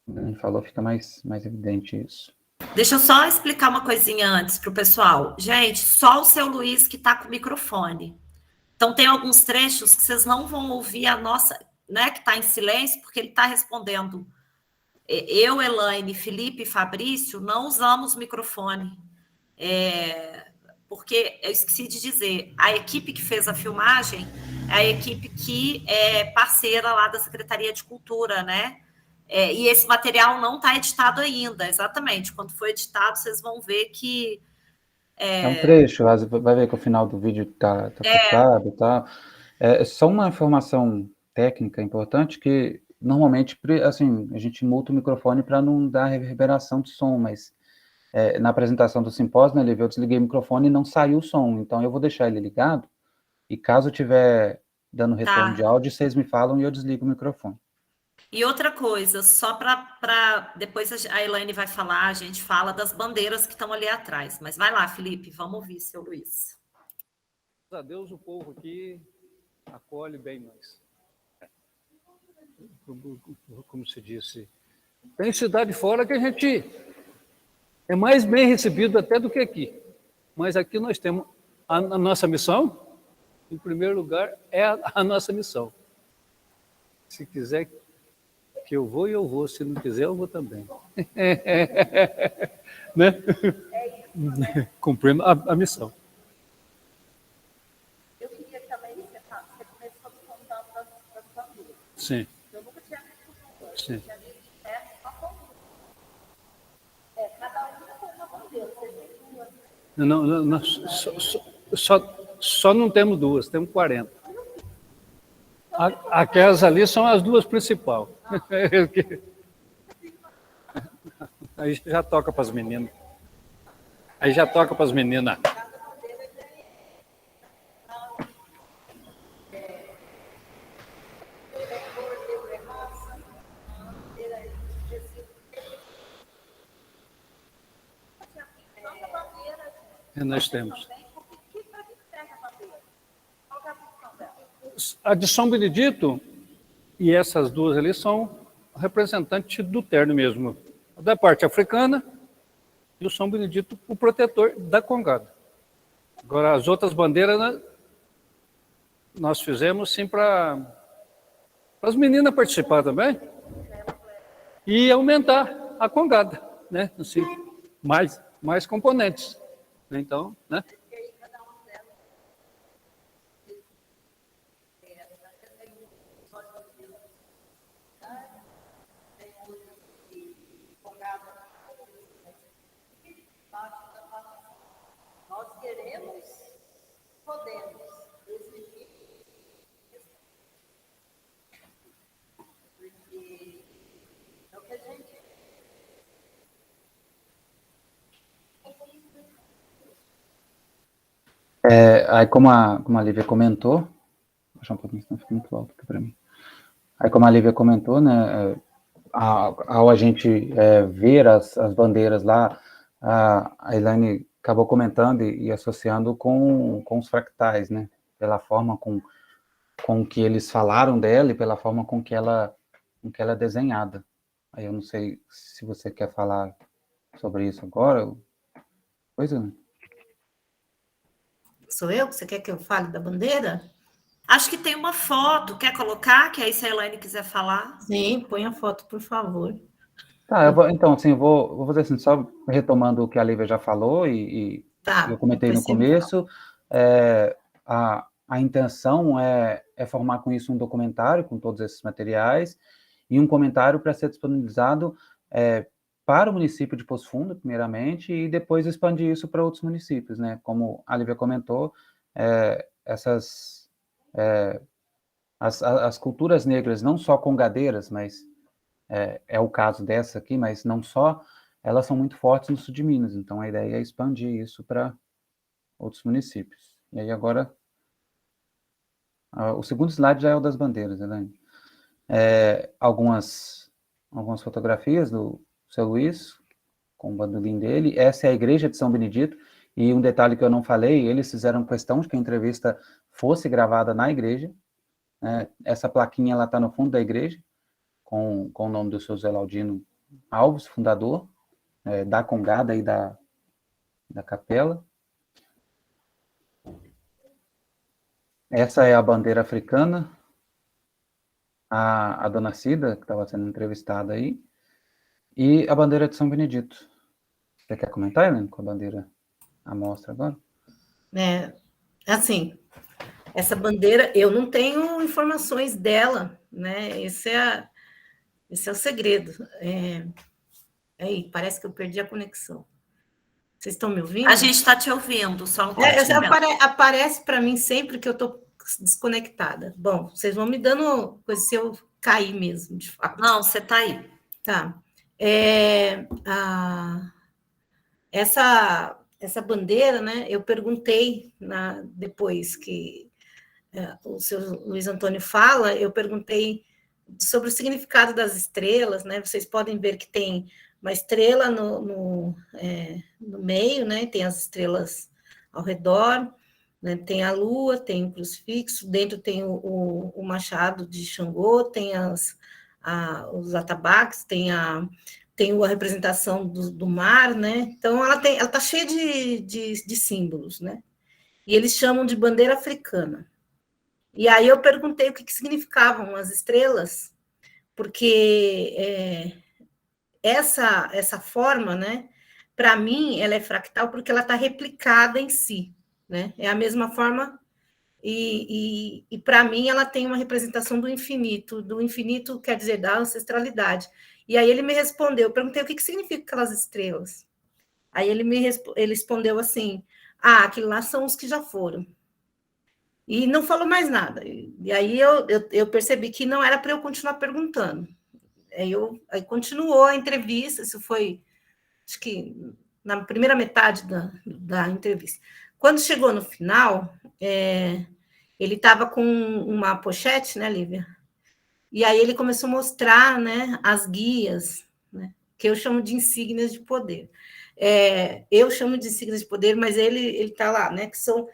Ele falou, fica mais evidente isso. Deixa eu só explicar uma coisinha antes para o pessoal. Gente, só o seu Luiz que está com o microfone. Então, tem alguns trechos que vocês não vão ouvir a nossa, né, que está em silêncio, porque ele está respondendo. Eu, Elaine, Felipe e Fabrício não usamos microfone. Porque eu esqueci de dizer, a equipe que fez a filmagem é a equipe que é parceira lá da Secretaria de Cultura, né? E esse material não está editado ainda, exatamente. Quando for editado, vocês vão ver que... É um trecho, vai ver que o final do vídeo está cortado e tal. É só uma informação técnica importante que, normalmente, assim, a gente multa o microfone para não dar reverberação de som, mas na apresentação do simpósio, né, eu desliguei o microfone e não saiu o som, então eu vou deixar ele ligado, e caso tiver dando retorno de áudio, vocês me falam e eu desligo o microfone. E outra coisa, só para depois a Elaine vai falar, a gente fala das bandeiras que estão ali atrás. Mas vai lá, Felipe, vamos ouvir, seu Luiz. Graças a Deus o povo aqui acolhe bem mais. Como se disse, tem cidade fora que a gente é mais bem recebido até do que aqui. Mas aqui nós temos a nossa missão, em primeiro lugar, é a nossa missão. Se quiser que eu vou. Se não quiser, eu vou também. Né? Cumprindo a missão. Eu queria também que você começou me contando das bandeiras. Sim. Eu nunca tinha visto Sim. eu tinha visto uma bandeira. Cada uma tem uma bandeira. Você tem duas. Só não temos duas, temos 40. Aquelas ali são as duas principais. Aí já toca para as meninas. Nós temos. A de São Benedito e essas duas ali são representantes do terno mesmo, da parte africana, e o São Benedito, o protetor da Congada. Agora, as outras bandeiras, nós fizemos sim para as meninas participar também e aumentar a Congada, né? Assim, mais componentes. Então, né? Nós queremos, podemos exigir, porque é o que a gente... Aí, como a Lívia comentou, vou baixar um pouquinho, senão fica muito alto aqui para mim. Aí, como a Lívia comentou, né, ao a gente ver as bandeiras lá, a Elaine acabou comentando e associando com os fractais, né, pela forma com que eles falaram dela e pela forma com que ela é desenhada. Aí eu não sei se você quer falar sobre isso agora. Pois é. Sou eu? Você quer que eu fale da bandeira? Acho que tem uma foto. Quer colocar? Que aí, se a Elaine quiser falar. Sim, põe a foto, por favor. Tá, então, assim, eu vou fazer assim, só retomando o que a Lívia já falou e Tá, eu comentei no depois você me fala. começo, a intenção é formar com isso um documentário com todos esses materiais e um comentário para ser disponibilizado para o município de Poço Fundo, primeiramente, e depois expandir isso para outros municípios, né? Como a Lívia comentou, as culturas negras, não só congadeiras, mas é o caso dessa aqui, mas não só, elas são muito fortes no sul de Minas, então a ideia é expandir isso para outros municípios. E aí agora, o segundo slide já é o das bandeiras, Elaine. Algumas fotografias do seu Luiz, com o bandolim dele. Essa é a igreja de São Benedito, e um detalhe que eu não falei, eles fizeram questão de que a entrevista fosse gravada na igreja. Essa plaquinha, ela está no fundo da igreja, com o nome do seu Zé Laudino Alves, fundador da Congada e da capela. Essa é a bandeira africana, a dona Cida, que estava sendo entrevistada aí, e a bandeira de São Benedito. Você quer comentar, Helena, com a bandeira à mostra agora? Assim, essa bandeira, eu não tenho informações dela, né? Esse é o segredo. Aí, parece que eu perdi a conexão. Vocês estão me ouvindo? A gente está te ouvindo, só não está te vendo. Aparece para mim sempre que eu estou desconectada. Bom, vocês vão me dando coisa se eu cair mesmo, de fato. Não, você está aí. Tá. Essa bandeira, né? Eu perguntei depois que o seu Luiz Antônio fala, eu perguntei sobre o significado das estrelas, né? Vocês podem ver que tem uma estrela no meio, né? Tem as estrelas ao redor, né? Tem a lua, tem o crucifixo, dentro tem o machado de Xangô, tem os atabaques, tem tem a representação do mar, né? Então, ela está cheia de símbolos, né? E eles chamam de bandeira africana. E aí eu perguntei o que significavam as estrelas, porque essa forma, né? Para mim, ela é fractal porque ela está replicada em si, né? É a mesma forma, e para mim ela tem uma representação do infinito quer dizer da ancestralidade. E aí ele me respondeu, eu perguntei o que significa aquelas estrelas. Aí ele respondeu assim, aquilo lá são os que já foram. E não falou mais nada. E aí eu percebi que não era para eu continuar perguntando. Aí continuou a entrevista, isso foi, acho que na primeira metade da entrevista. Quando chegou no final, ele estava com uma pochete, né, Lívia? E aí ele começou a mostrar, né, as guias, né, que eu chamo de insígnias de poder. Eu chamo de insígnias de poder, mas ele está lá, né, que são...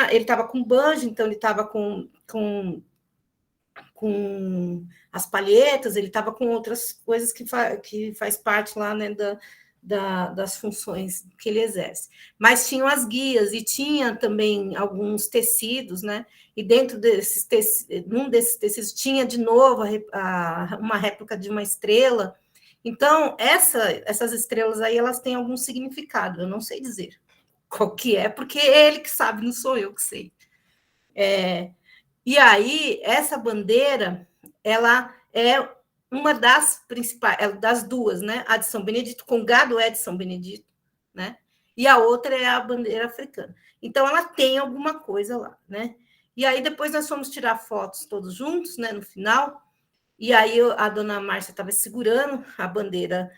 ele estava com banjo, então ele estava com as palhetas, ele estava com outras coisas que faz parte lá, né, das funções que ele exerce. Mas tinham as guias e tinha também alguns tecidos, né? E dentro num desses tecidos tinha de novo uma réplica de uma estrela. Então, essas estrelas aí, elas têm algum significado, eu não sei dizer qual que é, porque é ele que sabe, não sou eu que sei. E aí, essa bandeira, ela é uma das principais, das duas, né? A de São Benedito, Congado é de São Benedito, né? E a outra é a bandeira africana. Então, ela tem alguma coisa lá, né? E aí, depois nós fomos tirar fotos todos juntos, né? No final, e aí a dona Márcia estava segurando a bandeira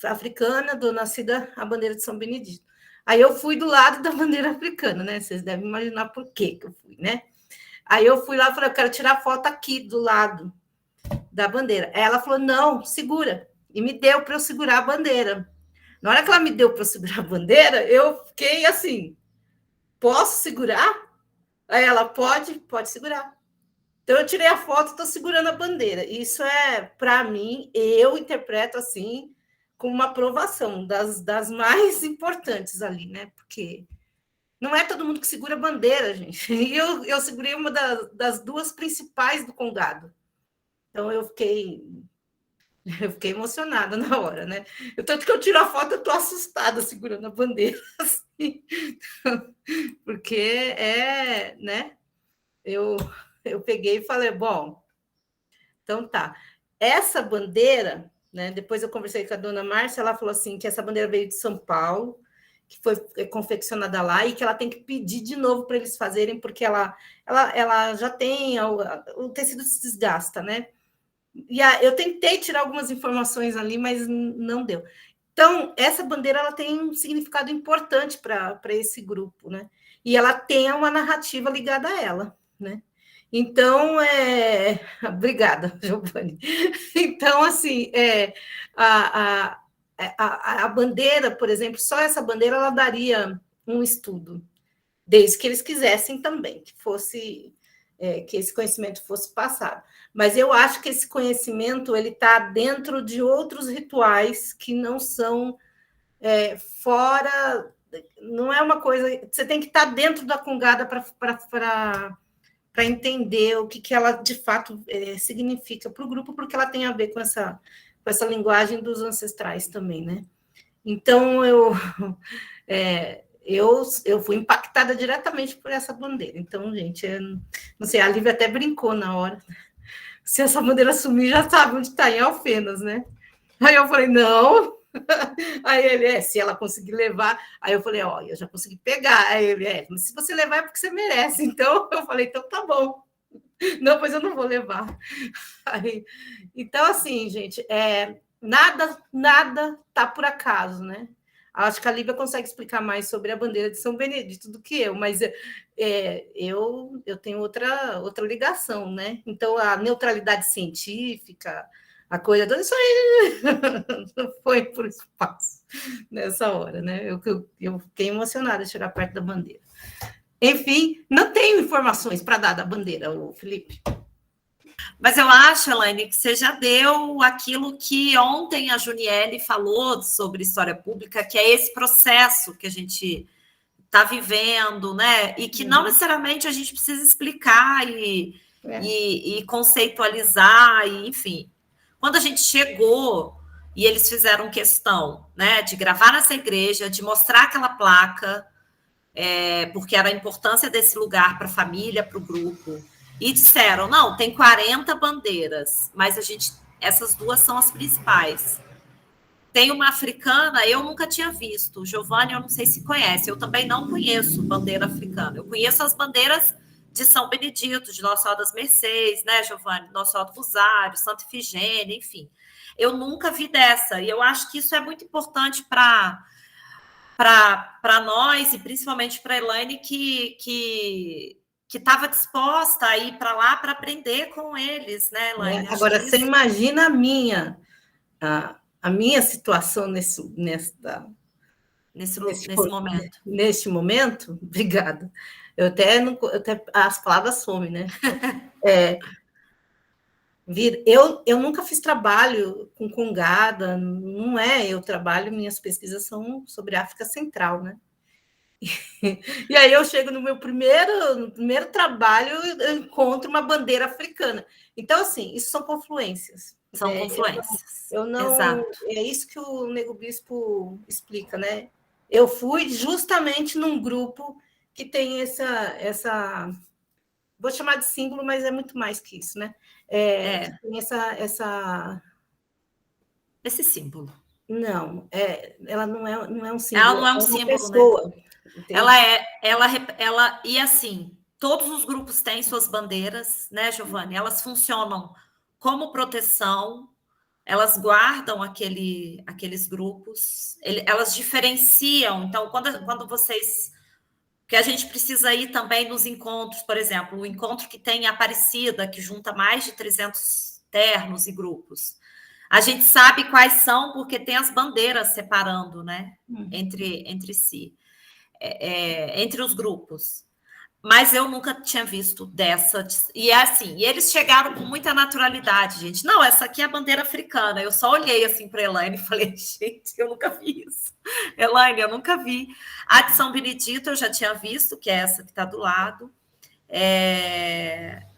africana, a dona Cida a bandeira de São Benedito. Aí eu fui do lado da bandeira africana, né? Vocês devem imaginar por que eu fui, né? Aí eu fui lá e falei, eu quero tirar foto aqui do lado da bandeira. Aí ela falou, não, segura. E me deu para eu segurar a bandeira. Na hora que ela me deu para eu segurar a bandeira, eu fiquei assim, posso segurar? Aí ela, pode segurar. Então eu tirei a foto e estou segurando a bandeira. Isso para mim, eu interpreto assim, como uma aprovação das mais importantes ali, né? Porque não é todo mundo que segura bandeira, gente. E eu segurei uma das duas principais do Congado. Então, eu fiquei emocionada na hora, né? Tanto que eu tiro a foto, eu estou assustada segurando a bandeira. Assim. Porque né? Eu peguei e falei, bom, então tá. Essa bandeira, né? Depois eu conversei com a dona Márcia, ela falou assim, que essa bandeira veio de São Paulo, que foi confeccionada lá e que ela tem que pedir de novo para eles fazerem, porque ela já tem, o tecido se desgasta, né? E eu tentei tirar algumas informações ali, mas não deu. Então, essa bandeira ela tem um significado importante para esse grupo, né? E ela tem uma narrativa ligada a ela, né? Então, obrigada, Giovanni. Então, assim, a bandeira, por exemplo, só essa bandeira ela daria um estudo, desde que eles quisessem também, que esse conhecimento fosse passado. Mas eu acho que esse conhecimento ele está dentro de outros rituais que não são fora, não é uma coisa. Você tem que estar dentro da Congada para entender o que ela de fato significa para o grupo, porque ela tem a ver com essa linguagem dos ancestrais também, né? Então, eu fui impactada diretamente por essa bandeira. Então, gente, não sei, a Lívia até brincou na hora. Se essa bandeira sumir, já sabe onde está, em Alfenas, né? Aí eu falei, não. Aí ele, se ela conseguir levar. Aí eu falei, eu já consegui pegar. Aí ele, mas se você levar é porque você merece. Então, eu falei, então tá bom. Não, pois eu não vou levar. Aí, então, assim, gente, nada tá por acaso, né? Acho que a Lívia consegue explicar mais sobre a bandeira de São Benedito do que eu, mas eu tenho outra ligação, né? Então, a neutralidade científica, a coisa toda, isso aí foi por espaço nessa hora, né? Eu fiquei emocionada de chegar perto da bandeira. Enfim, não tenho informações para dar da bandeira, Felipe. Mas eu acho, Elaine, que você já deu aquilo que ontem a Juniele falou sobre história pública, que é esse processo que a gente está vivendo, né? E que não necessariamente a gente precisa explicar e conceitualizar, e, enfim. Quando a gente chegou e eles fizeram questão, né, de gravar nessa igreja, de mostrar aquela placa, porque era a importância desse lugar para a família, para o grupo, e disseram, não, tem 40 bandeiras, mas essas duas são as principais. Tem uma africana, eu nunca tinha visto. O Giovanni, eu não sei se conhece. Eu também não conheço bandeira africana. Eu conheço as bandeiras de São Benedito, de Nossa Senhora das Mercês, né, Giovanni? Nossa Senhora do Rosário, Santa Ifigênia, enfim. Eu nunca vi dessa. E eu acho que isso é muito importante para nós, e principalmente para a Elaine, que estava disposta a ir para lá para aprender com eles, né, Elaine? Agora, você imagina a minha situação nesse momento. Neste momento, obrigada. As palavras somem, né? Eu nunca fiz trabalho com Congada, não é? Minhas pesquisas são sobre África Central, né? E aí eu chego no meu primeiro trabalho, eu encontro uma bandeira africana. Então, assim, isso são confluências. São confluências. Eu não. Exato. É isso que o Nego Bispo explica, né? Eu fui justamente num grupo que tem essa vou chamar de símbolo, mas é muito mais que isso, né? Tem esse símbolo. Não, ela não é um símbolo. Ela não é um símbolo, pessoa, né? Ela e assim, todos os grupos têm suas bandeiras, né, Giovanni? Elas funcionam como proteção, elas guardam aqueles grupos, elas diferenciam. Então, quando vocês... Porque a gente precisa ir também nos encontros, por exemplo, o encontro que tem em Aparecida, que junta mais de 300 ternos e grupos. A gente sabe quais são, porque tem as bandeiras separando, né, entre si, entre os grupos. Mas eu nunca tinha visto dessa. E é assim, e eles chegaram com muita naturalidade, gente. Não, essa aqui é a bandeira africana. Eu só olhei assim para a Elaine e falei, gente, eu nunca vi isso. Elaine, eu nunca vi. A de São Benedito eu já tinha visto, que é essa que está do lado.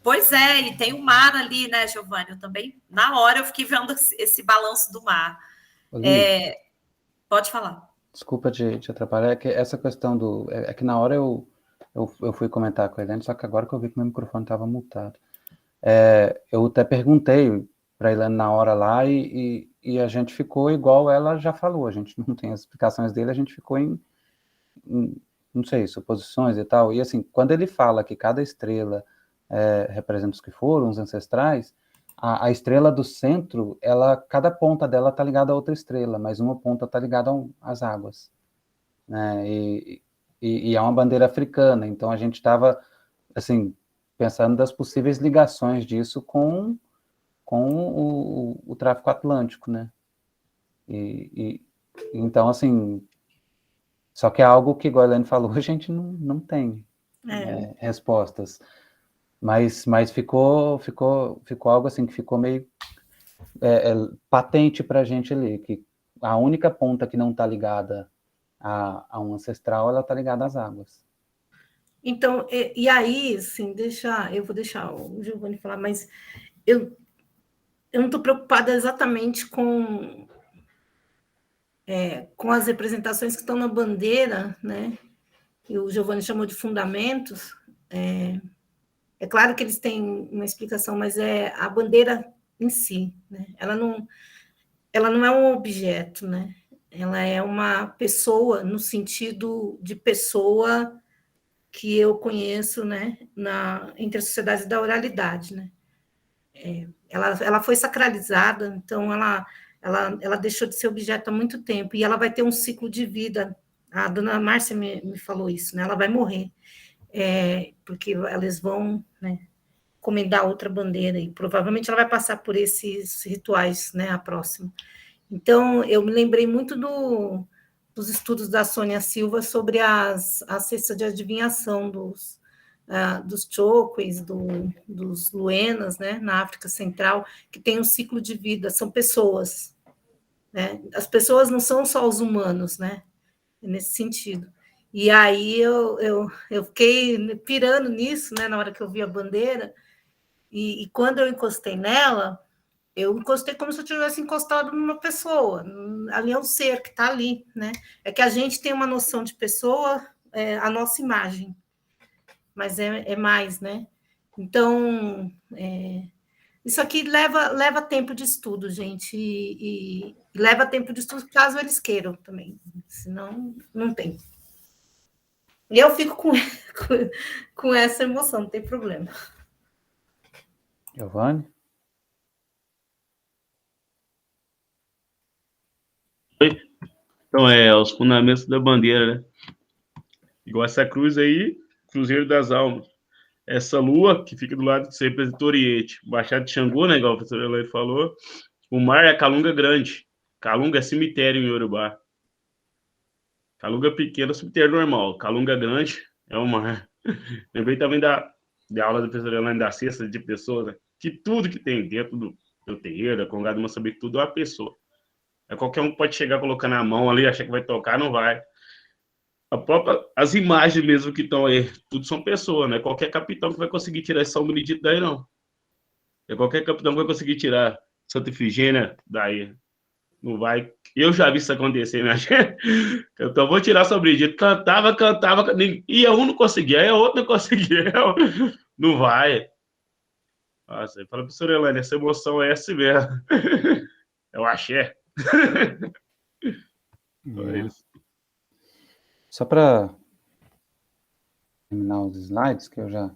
Pois é, e tem o mar ali, né, Giovanni? Eu também, na hora, eu fiquei vendo esse balanço do mar. Pode falar. Desculpa te atrapalhar, é que essa questão do... É que na hora eu fui comentar com a Elaine, só que agora que eu vi que meu microfone estava multado. Eu até perguntei para a Elaine na hora lá e a gente ficou igual ela já falou. A gente não tem as explicações dele, a gente ficou em não sei, suposições e tal. E assim, quando ele fala que cada estrela representa os que foram, os ancestrais, a estrela do centro, cada ponta dela está ligada a outra estrela, mas uma ponta está ligada às águas, né? E é uma bandeira africana, então a gente estava, assim, pensando das possíveis ligações disso com o tráfico atlântico, né? Então, assim, só que é algo que, igual a Elaine falou, a gente não tem respostas. Mas ficou algo assim, que ficou meio patente para a gente ali, que a única ponta que não está ligada a um ancestral, ela está ligada às águas. Então, e aí, assim, eu vou deixar o Giovanni falar, mas eu não estou preocupada exatamente com as representações que estão na bandeira, né? E o Giovanni chamou de fundamentos. É claro que eles têm uma explicação, mas é a bandeira em si, né? Ela não é um objeto, né? Ela é uma pessoa, no sentido de pessoa que eu conheço, né, entre as sociedades da oralidade, né? Ela foi sacralizada, então ela deixou de ser objeto há muito tempo, e ela vai ter um ciclo de vida. A dona Márcia me falou isso, né? Ela vai morrer, porque eles vão, né, encomendar outra bandeira, e provavelmente ela vai passar por esses rituais, né, a próxima. Então, eu me lembrei muito dos estudos da Sônia Silva sobre as cestas de adivinhação dos Chokwe's, dos Luenas, né, na África Central, que tem um ciclo de vida, são pessoas, né? As pessoas não são só os humanos, né? Nesse sentido. E aí eu fiquei pirando nisso, né, na hora que eu vi a bandeira, e quando eu encostei nela, eu encostei como se eu tivesse encostado numa pessoa, ali é um ser que está ali, né? É que a gente tem uma noção de pessoa, a nossa imagem, mas é mais, né? Então, isso aqui leva tempo de estudo, gente, e leva tempo de estudo caso eles queiram também, senão não tem. E eu fico com essa emoção, não tem problema. Giovanni? Então, os fundamentos da bandeira, né? Igual essa cruz aí, Cruzeiro das Almas. Essa lua, que fica do lado de você, representa o Oriente. Baixada de Xangô, né, igual o professor Eloy falou. O mar é a Calunga Grande. Calunga é cemitério em Yorubá. Calunga pequeno é cemitério normal. Calunga Grande é o mar. Lembrei também da aula do professor Eloy da cesta de pessoas, né? Que tudo que tem dentro do terreiro, da Congada Moçambique, tudo é uma pessoa. Qualquer um pode chegar colocando a mão ali, achar que vai tocar, não vai. As imagens mesmo que estão aí, tudo são pessoas, né? Qualquer capitão que vai conseguir tirar esse São Benedito daí, não. Qualquer capitão que vai conseguir tirar Santa Efigênia daí. Não vai. Eu já vi isso acontecer, né? Então, vou tirar São Benedito. Cantava, ia um não conseguia, ia outro não conseguia. Não vai. Nossa, fala, professor Elaine, essa emoção é essa mesmo. É o axé. Só para terminar os slides, que eu já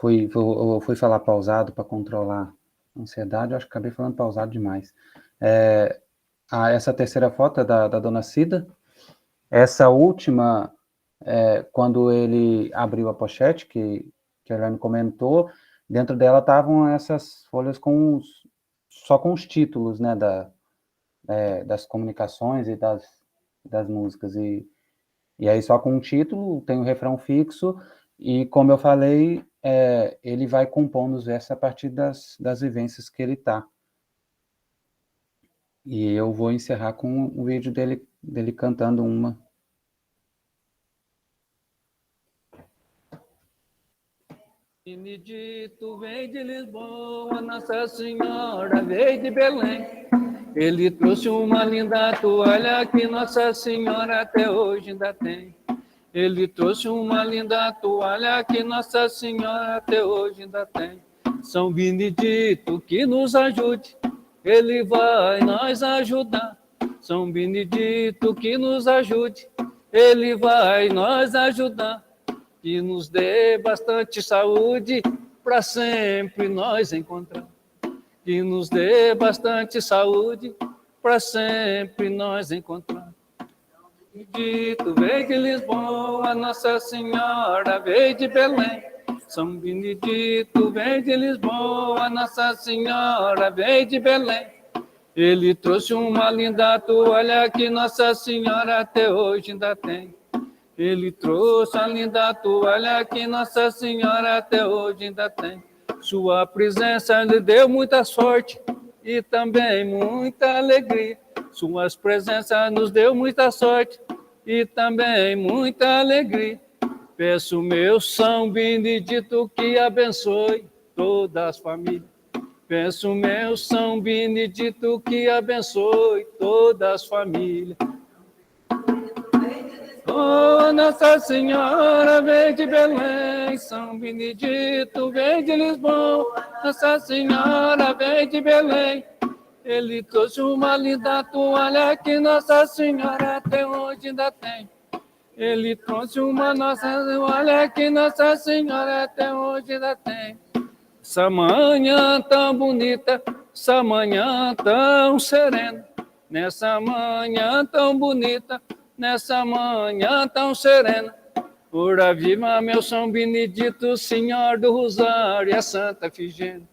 fui falar pausado para controlar a ansiedade, eu acho que acabei falando pausado demais. Essa terceira foto é da Dona Cida. Essa última, quando ele abriu a pochete, que a Elaine comentou, dentro dela estavam essas folhas só com os títulos, né, das comunicações e das músicas, e aí só com um título, tem o refrão fixo, e como eu falei, ele vai compondo os versos a partir das vivências que ele está. E eu vou encerrar com o vídeo dele cantando uma. Benedito vem de Lisboa, Nossa Senhora veio de Belém. Ele trouxe uma linda toalha que Nossa Senhora até hoje ainda tem. Ele trouxe uma linda toalha que Nossa Senhora até hoje ainda tem. São Benedito que nos ajude, ele vai nos ajudar. São Benedito que nos ajude, ele vai nos ajudar. Que nos dê bastante saúde para sempre nós encontrar. Que nos dê bastante saúde para sempre nós encontrar. Benedito veio de Lisboa, Nossa Senhora veio de Belém. São Benedito veio de Lisboa, Nossa Senhora veio de Belém. Ele trouxe uma linda toalha que Nossa Senhora até hoje ainda tem. Ele trouxe a linda toalha que Nossa Senhora até hoje ainda tem. Sua presença lhe deu muita sorte e também muita alegria. Suas presenças nos deu muita sorte e também muita alegria. Peço meu São Benedito que abençoe todas as famílias. Peço meu São Benedito que abençoe todas as famílias. Oh, Nossa Senhora veio de Belém, São Benedito veio de Lisboa, Nossa Senhora veio de Belém. Ele trouxe uma linda toalha que Nossa Senhora até hoje ainda tem. Ele trouxe uma nossa toalha que Nossa Senhora até hoje ainda tem. Essa manhã tão bonita, essa manhã tão serena, nessa manhã tão bonita, nessa manhã tão serena, ora viva meu São Benedito, Senhor do Rosário e a Santa Efigênia.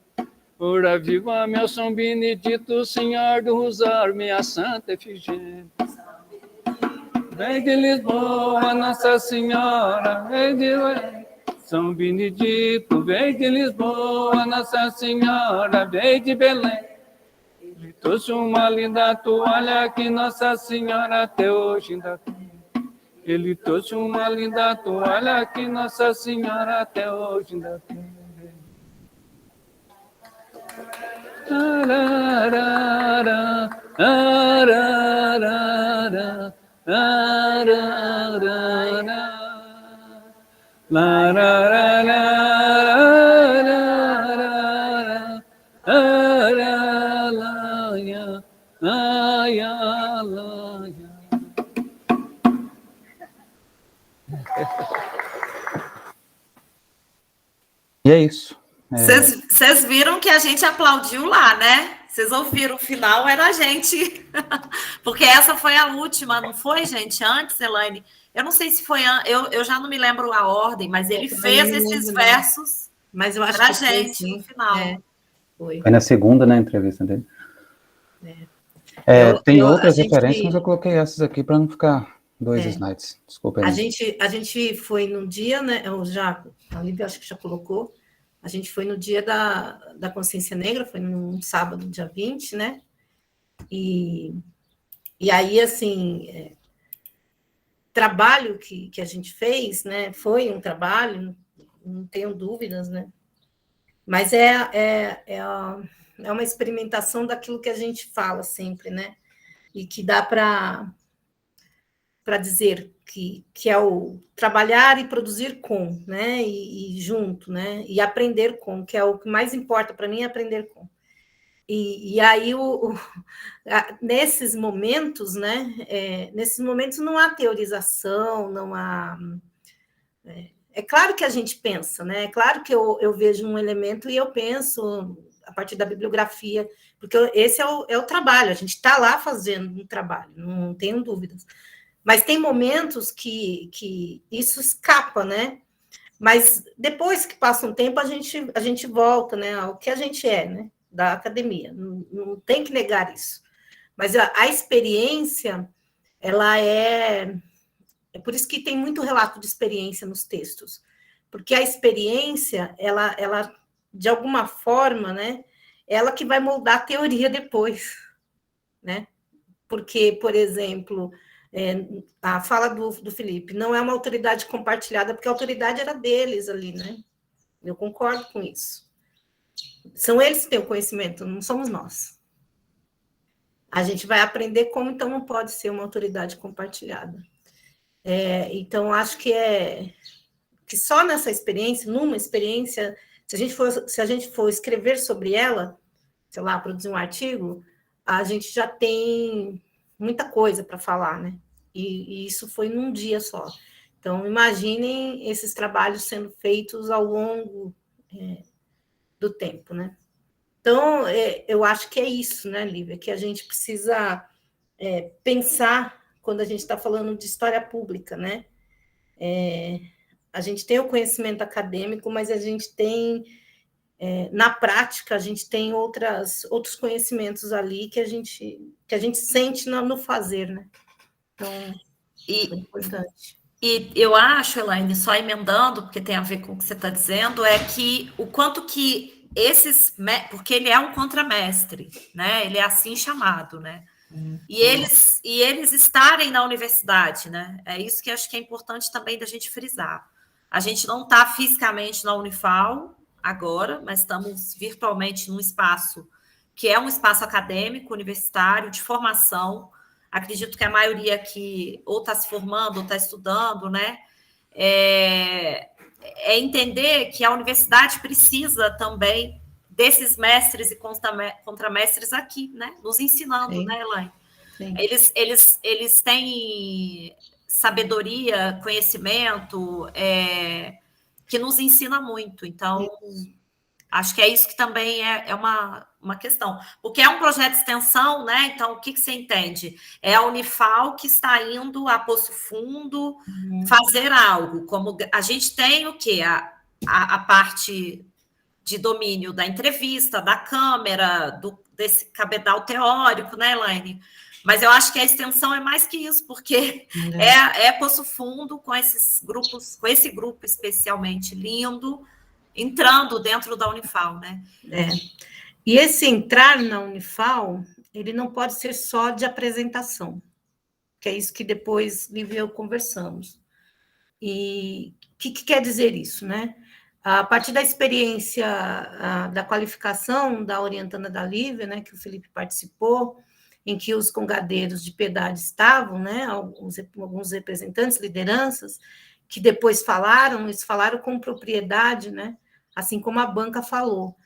Ora viva meu São Benedito, Senhor do Rosário, minha Santa Efigênia. Vem de Lisboa, Nossa Senhora, vem de Belém. São Benedito veio de Lisboa, Nossa Senhora veio de Belém. Ele trouxe uma linda toalha que Nossa Senhora até hoje ainda tem. Ele trouxe uma linda toalha que Nossa Senhora até hoje ainda tem. Ararara, ararara, ararara. La la la la la la la ya la ya. E é isso. Vocês viram que a gente aplaudiu lá, né? Vocês ouviram o final, era a gente. Porque essa foi a última, não foi, gente? Antes, Elaine. Eu não sei se foi. Eu já não me lembro a ordem, mas ele fez esses versos mas eu acho pra que gente foi, no final. Foi. Foi na segunda, né, entrevista dele. Tem outras referências, mas eu coloquei essas aqui para não ficar dois slides. Desculpa. A gente foi no dia, né? A Lívia acho que já colocou. A gente foi no dia da Consciência Negra, foi num sábado, dia 20, né? E aí, assim, trabalho que a gente fez, né? Foi um trabalho, não tenho dúvidas, né? Mas é uma experimentação daquilo que a gente fala sempre, né? E que dá para dizer que é o trabalhar e produzir com, né? E junto, né? E aprender com, que é o que mais importa para mim, é aprender com. E aí, nesses momentos, né? Nesses momentos não há teorização, não há... É claro que a gente pensa, né? É claro que eu vejo um elemento e eu penso a partir da bibliografia, porque esse é o trabalho, a gente está lá fazendo um trabalho, não tenho dúvidas. Mas tem momentos que isso escapa, né? Mas depois que passa um tempo, a gente volta, né, ao que a gente é, né? Da academia. Não tem que negar isso. Mas a experiência, ela é por isso que tem muito relato de experiência nos textos. Porque a experiência, ela de alguma forma, né? Ela que vai moldar a teoria depois, né? Porque, por exemplo... a fala do Felipe não é uma autoridade compartilhada, porque a autoridade era deles ali, né? Eu concordo com isso. São eles que têm o conhecimento, não somos nós. A gente vai aprender como, então, não pode ser uma autoridade compartilhada. Então, acho que só nessa experiência, numa experiência, se a gente for escrever sobre ela, sei lá, produzir um artigo, a gente já tem muita coisa para falar, né? E isso foi num dia só. Então, imaginem esses trabalhos sendo feitos ao longo do tempo, né? Então, eu acho que é isso, né, Lívia? Que a gente precisa pensar quando a gente está falando de história pública, né? A gente tem o conhecimento acadêmico, mas a gente tem... na prática, a gente tem outros conhecimentos ali que a gente sente no fazer, né? Então, é importante. E eu acho, Elaine, só emendando, porque tem a ver com o que você está dizendo, é que o quanto que porque ele é um contramestre, né? Ele é assim chamado, né? E eles estarem na universidade, né? É isso que acho que é importante também da gente frisar. A gente não está fisicamente na Unifal agora, mas estamos virtualmente num espaço que é um espaço acadêmico, universitário, de formação. Acredito que a maioria aqui ou está se formando ou está estudando, né? Entender que a universidade precisa também desses mestres e contramestres aqui, né? Nos ensinando, sim, né, Elaine? Sim. Eles têm sabedoria, conhecimento, que nos ensina muito. Então, acho que é isso que também é uma questão. Porque é um projeto de extensão, né? Então, o que você entende? É a Unifal que está indo a Poço Fundo fazer algo. Como a gente tem o quê? A parte de domínio da entrevista, da câmera, desse cabedal teórico, né, Elaine? Mas eu acho que a extensão é mais que isso, porque é Poço Fundo com esses grupos, com esse grupo especialmente lindo, entrando dentro da Unifal, né? E esse entrar na Unifal, ele não pode ser só de apresentação, que é isso que depois Lívia e eu conversamos. E o que quer dizer isso, né? A partir da experiência da qualificação da orientanda da Lívia, né, que o Felipe participou, em que os congadeiros de piedade estavam, né, alguns representantes, lideranças, que depois eles falaram com propriedade, né, assim como a banca falou.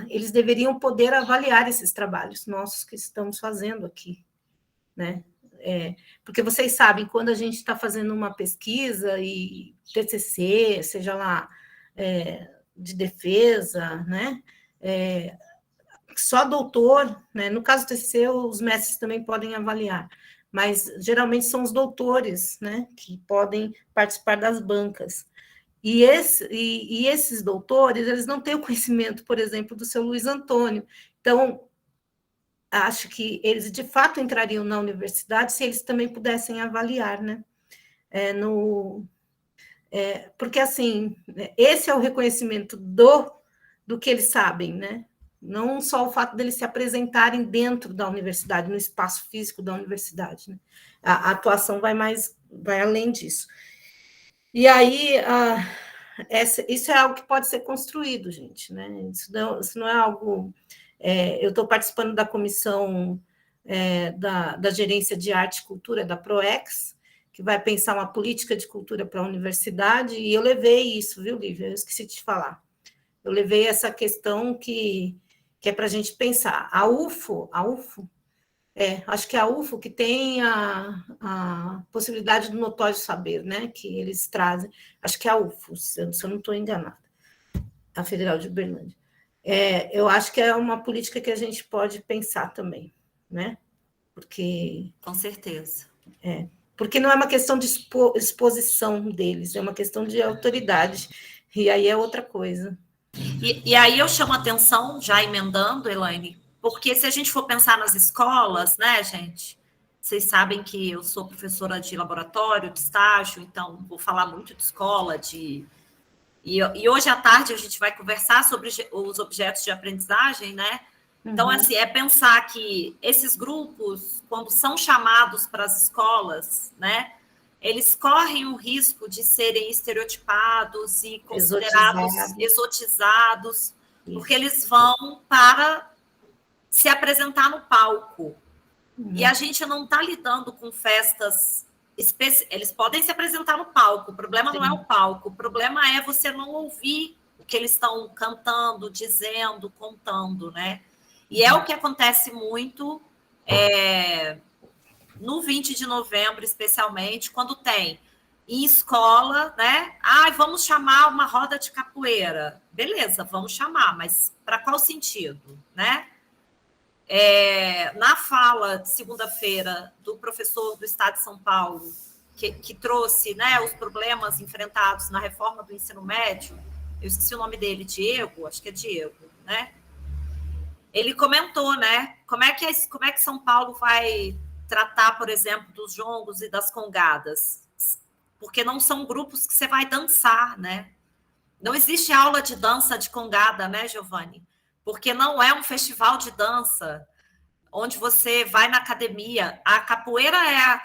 Eles deveriam poder avaliar esses trabalhos nossos que estamos fazendo aqui, né? Porque vocês sabem, quando a gente está fazendo uma pesquisa e TCC, seja lá de defesa, né? Só doutor, né? No caso do TCC, os mestres também podem avaliar, mas geralmente são os doutores, né? Que podem participar das bancas. E esses doutores, eles não têm o conhecimento, por exemplo, do seu Luiz Antônio. Então, acho que eles, de fato, entrariam na universidade se eles também pudessem avaliar, né? Porque, assim, esse é o reconhecimento do que eles sabem, né? Não só o fato deles se apresentarem dentro da universidade, no espaço físico da universidade, né? A atuação vai além disso. E aí, isso é algo que pode ser construído, gente, né? Isso não é algo... eu estou participando da comissão da Gerência de Arte e Cultura da PROEX, que vai pensar uma política de cultura para a universidade, e eu levei isso, viu, Lívia? Eu esqueci de te falar. Eu levei essa questão que é para a gente pensar. A UFO, acho que é a UFO que tem a possibilidade do notório saber, né? Que eles trazem. Acho que é a UFO, se eu não estou enganada, a Federal de Uberlândia. Eu acho que é uma política que a gente pode pensar também, né? Porque... Com certeza. Porque não é uma questão de exposição deles, é uma questão de autoridade, e aí é outra coisa. E aí eu chamo a atenção, já emendando, Elaine, porque se a gente for pensar nas escolas, né, gente? Vocês sabem que eu sou professora de laboratório, de estágio, então vou falar muito de escola, E hoje à tarde a gente vai conversar sobre os objetos de aprendizagem, né? Então, assim, é pensar que esses grupos, quando são chamados para as escolas, né? Eles correm o risco de serem estereotipados e considerados exotizados, porque eles vão para se apresentar no palco. E a gente não está lidando com festas eles podem se apresentar no palco, o problema não é o palco, o problema é você não ouvir o que eles estão cantando, dizendo, contando, né? E é o que acontece muito no 20 de novembro, especialmente, quando tem em escola, né? Vamos chamar uma roda de capoeira. Beleza, vamos chamar, mas para qual sentido, né? Na fala de segunda-feira do professor do Estado de São Paulo, que trouxe, né, os problemas enfrentados na reforma do ensino médio, eu esqueci o nome dele, Diego, acho que é Diego, né? Ele comentou, né, como é que São Paulo vai tratar, por exemplo, dos jongos e das congadas, porque não são grupos que você vai dançar, né? Não existe aula de dança de congada, né, Giovanni? Porque não é um festival de dança onde você vai na academia. A capoeira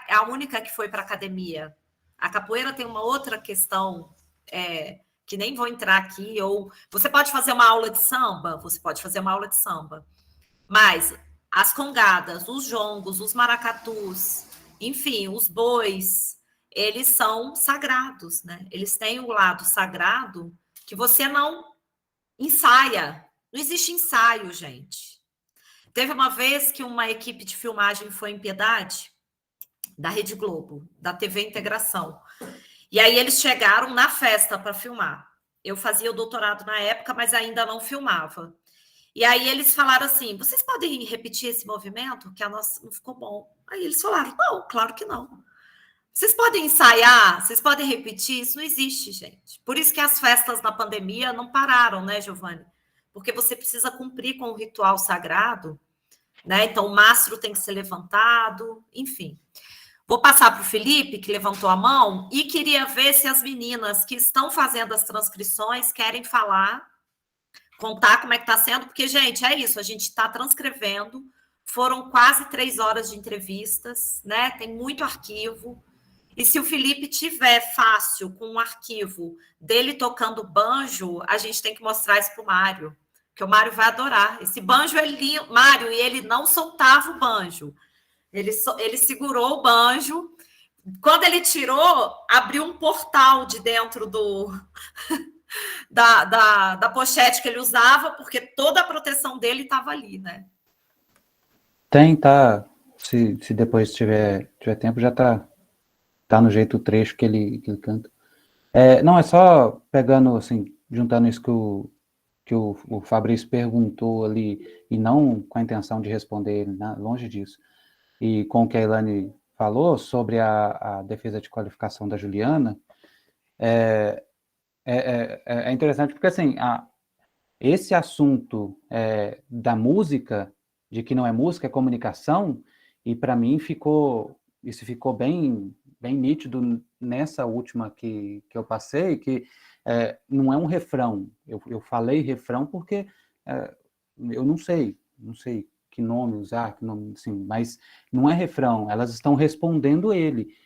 é a única que foi para a academia. A capoeira tem uma outra questão que nem vou entrar aqui. Ou você pode fazer uma aula de samba? Você pode fazer uma aula de samba. Mas as congadas, os jongos, os maracatus, enfim, os bois, eles são sagrados, né? Eles têm o lado sagrado que você não ensaia. Não existe ensaio, gente. Teve uma vez que uma equipe de filmagem foi em Piedade, da Rede Globo, da TV Integração. E aí eles chegaram na festa para filmar. Eu fazia o doutorado na época, mas ainda não filmava. E aí eles falaram assim, vocês podem repetir esse movimento? Que a nossa não ficou bom. Aí eles falaram, não, claro que não. Vocês podem ensaiar, vocês podem repetir, isso não existe, gente. Por isso que as festas na pandemia não pararam, né, Giovanni? Porque você precisa cumprir com o ritual sagrado, né? Então, o mastro tem que ser levantado, enfim. Vou passar para o Felipe, que levantou a mão, e queria ver se as meninas que estão fazendo as transcrições querem falar, contar como é que está sendo, porque, gente, é isso, a gente está transcrevendo, foram quase 3 horas de entrevistas, né? Tem muito arquivo. E se o Felipe tiver fácil com um arquivo dele tocando banjo, a gente tem que mostrar isso para o Mário, que o Mário vai adorar. Esse banjo é lindo, Mário, e ele não soltava o banjo. Ele segurou o banjo. Quando ele tirou, abriu um portal de dentro da pochete que ele usava, porque toda a proteção dele estava ali, né? Tá. Se depois tiver tempo, já tá no jeito o trecho que ele canta. Não, é só pegando, assim, juntando isso que o Fabrício perguntou ali, e não com a intenção de responder ele, né, longe disso, e com o que a Elaine falou sobre a defesa de qualificação da Juliana, é interessante porque, assim, esse assunto da música, de que não é música, é comunicação, e para mim isso ficou bem nítido nessa última que eu passei, que não é um refrão. Eu falei refrão porque eu não sei que nome usar, que nome, assim, mas não é refrão, elas estão respondendo ele.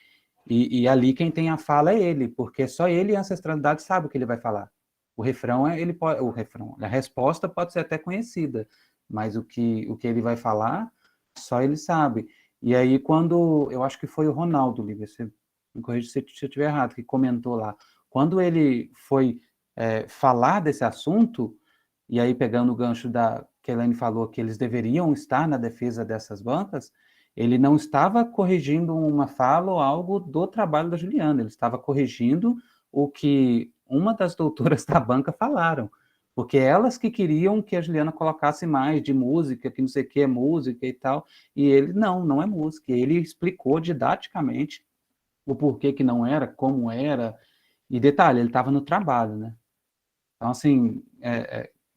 E ali quem tem a fala é ele, porque só ele e a ancestralidade sabe o que ele vai falar. O refrão a resposta pode ser até conhecida, mas o que ele vai falar, só ele sabe. E aí quando, eu acho que foi o Ronaldo, Lívia, você me corrija se eu estiver errado, que comentou lá, quando ele foi falar desse assunto, e aí pegando o gancho que a Elaine falou, que eles deveriam estar na defesa dessas bancas, ele não estava corrigindo uma fala ou algo do trabalho da Juliana, ele estava corrigindo o que uma das doutoras da banca falaram, porque elas que queriam que a Juliana colocasse mais de música, que não sei o que é música e tal, e ele, não é música, ele explicou didaticamente o porquê que não era, como era, e detalhe, ele estava no trabalho, né? Então, assim,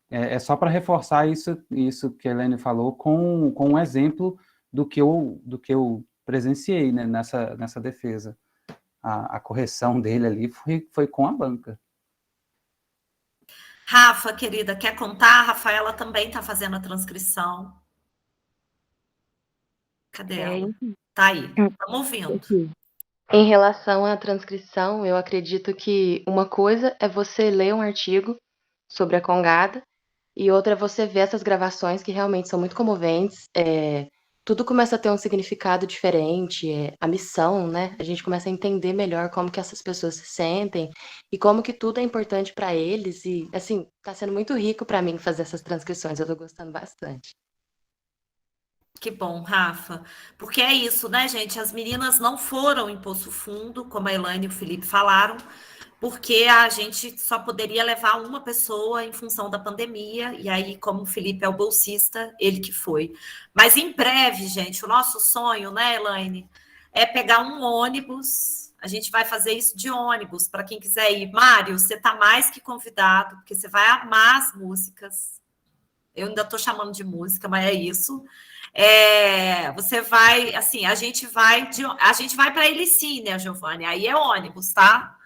é só para reforçar isso que a Helene falou com um exemplo do que eu presenciei, né, nessa defesa. A correção dele ali foi com a banca. Rafa, querida, quer contar? A Rafaela também está fazendo a transcrição. Cadê ela? Tá aí, estamos ouvindo. Em relação à transcrição, eu acredito que uma coisa é você ler um artigo sobre a Congada e outra é você ver essas gravações que realmente são muito comoventes. Tudo começa a ter um significado diferente, a missão, né? A gente começa a entender melhor como que essas pessoas se sentem e como que tudo é importante para eles. E, assim, tá sendo muito rico para mim fazer essas transcrições, eu tô gostando bastante. Que bom, Rafa. Porque é isso, né, gente? As meninas não foram em Poço Fundo, como a Elaine e o Felipe falaram, porque a gente só poderia levar uma pessoa em função da pandemia, e aí, como o Felipe é o bolsista, ele que foi. Mas em breve, gente, o nosso sonho, né, Elaine, é pegar um ônibus. A gente vai fazer isso de ônibus, para quem quiser ir. Mário, você está mais que convidado, porque você vai amar as músicas. Eu ainda estou chamando de música, mas é isso. Você vai, assim, a gente vai para Helicínia, Giovanni, aí é ônibus, tá?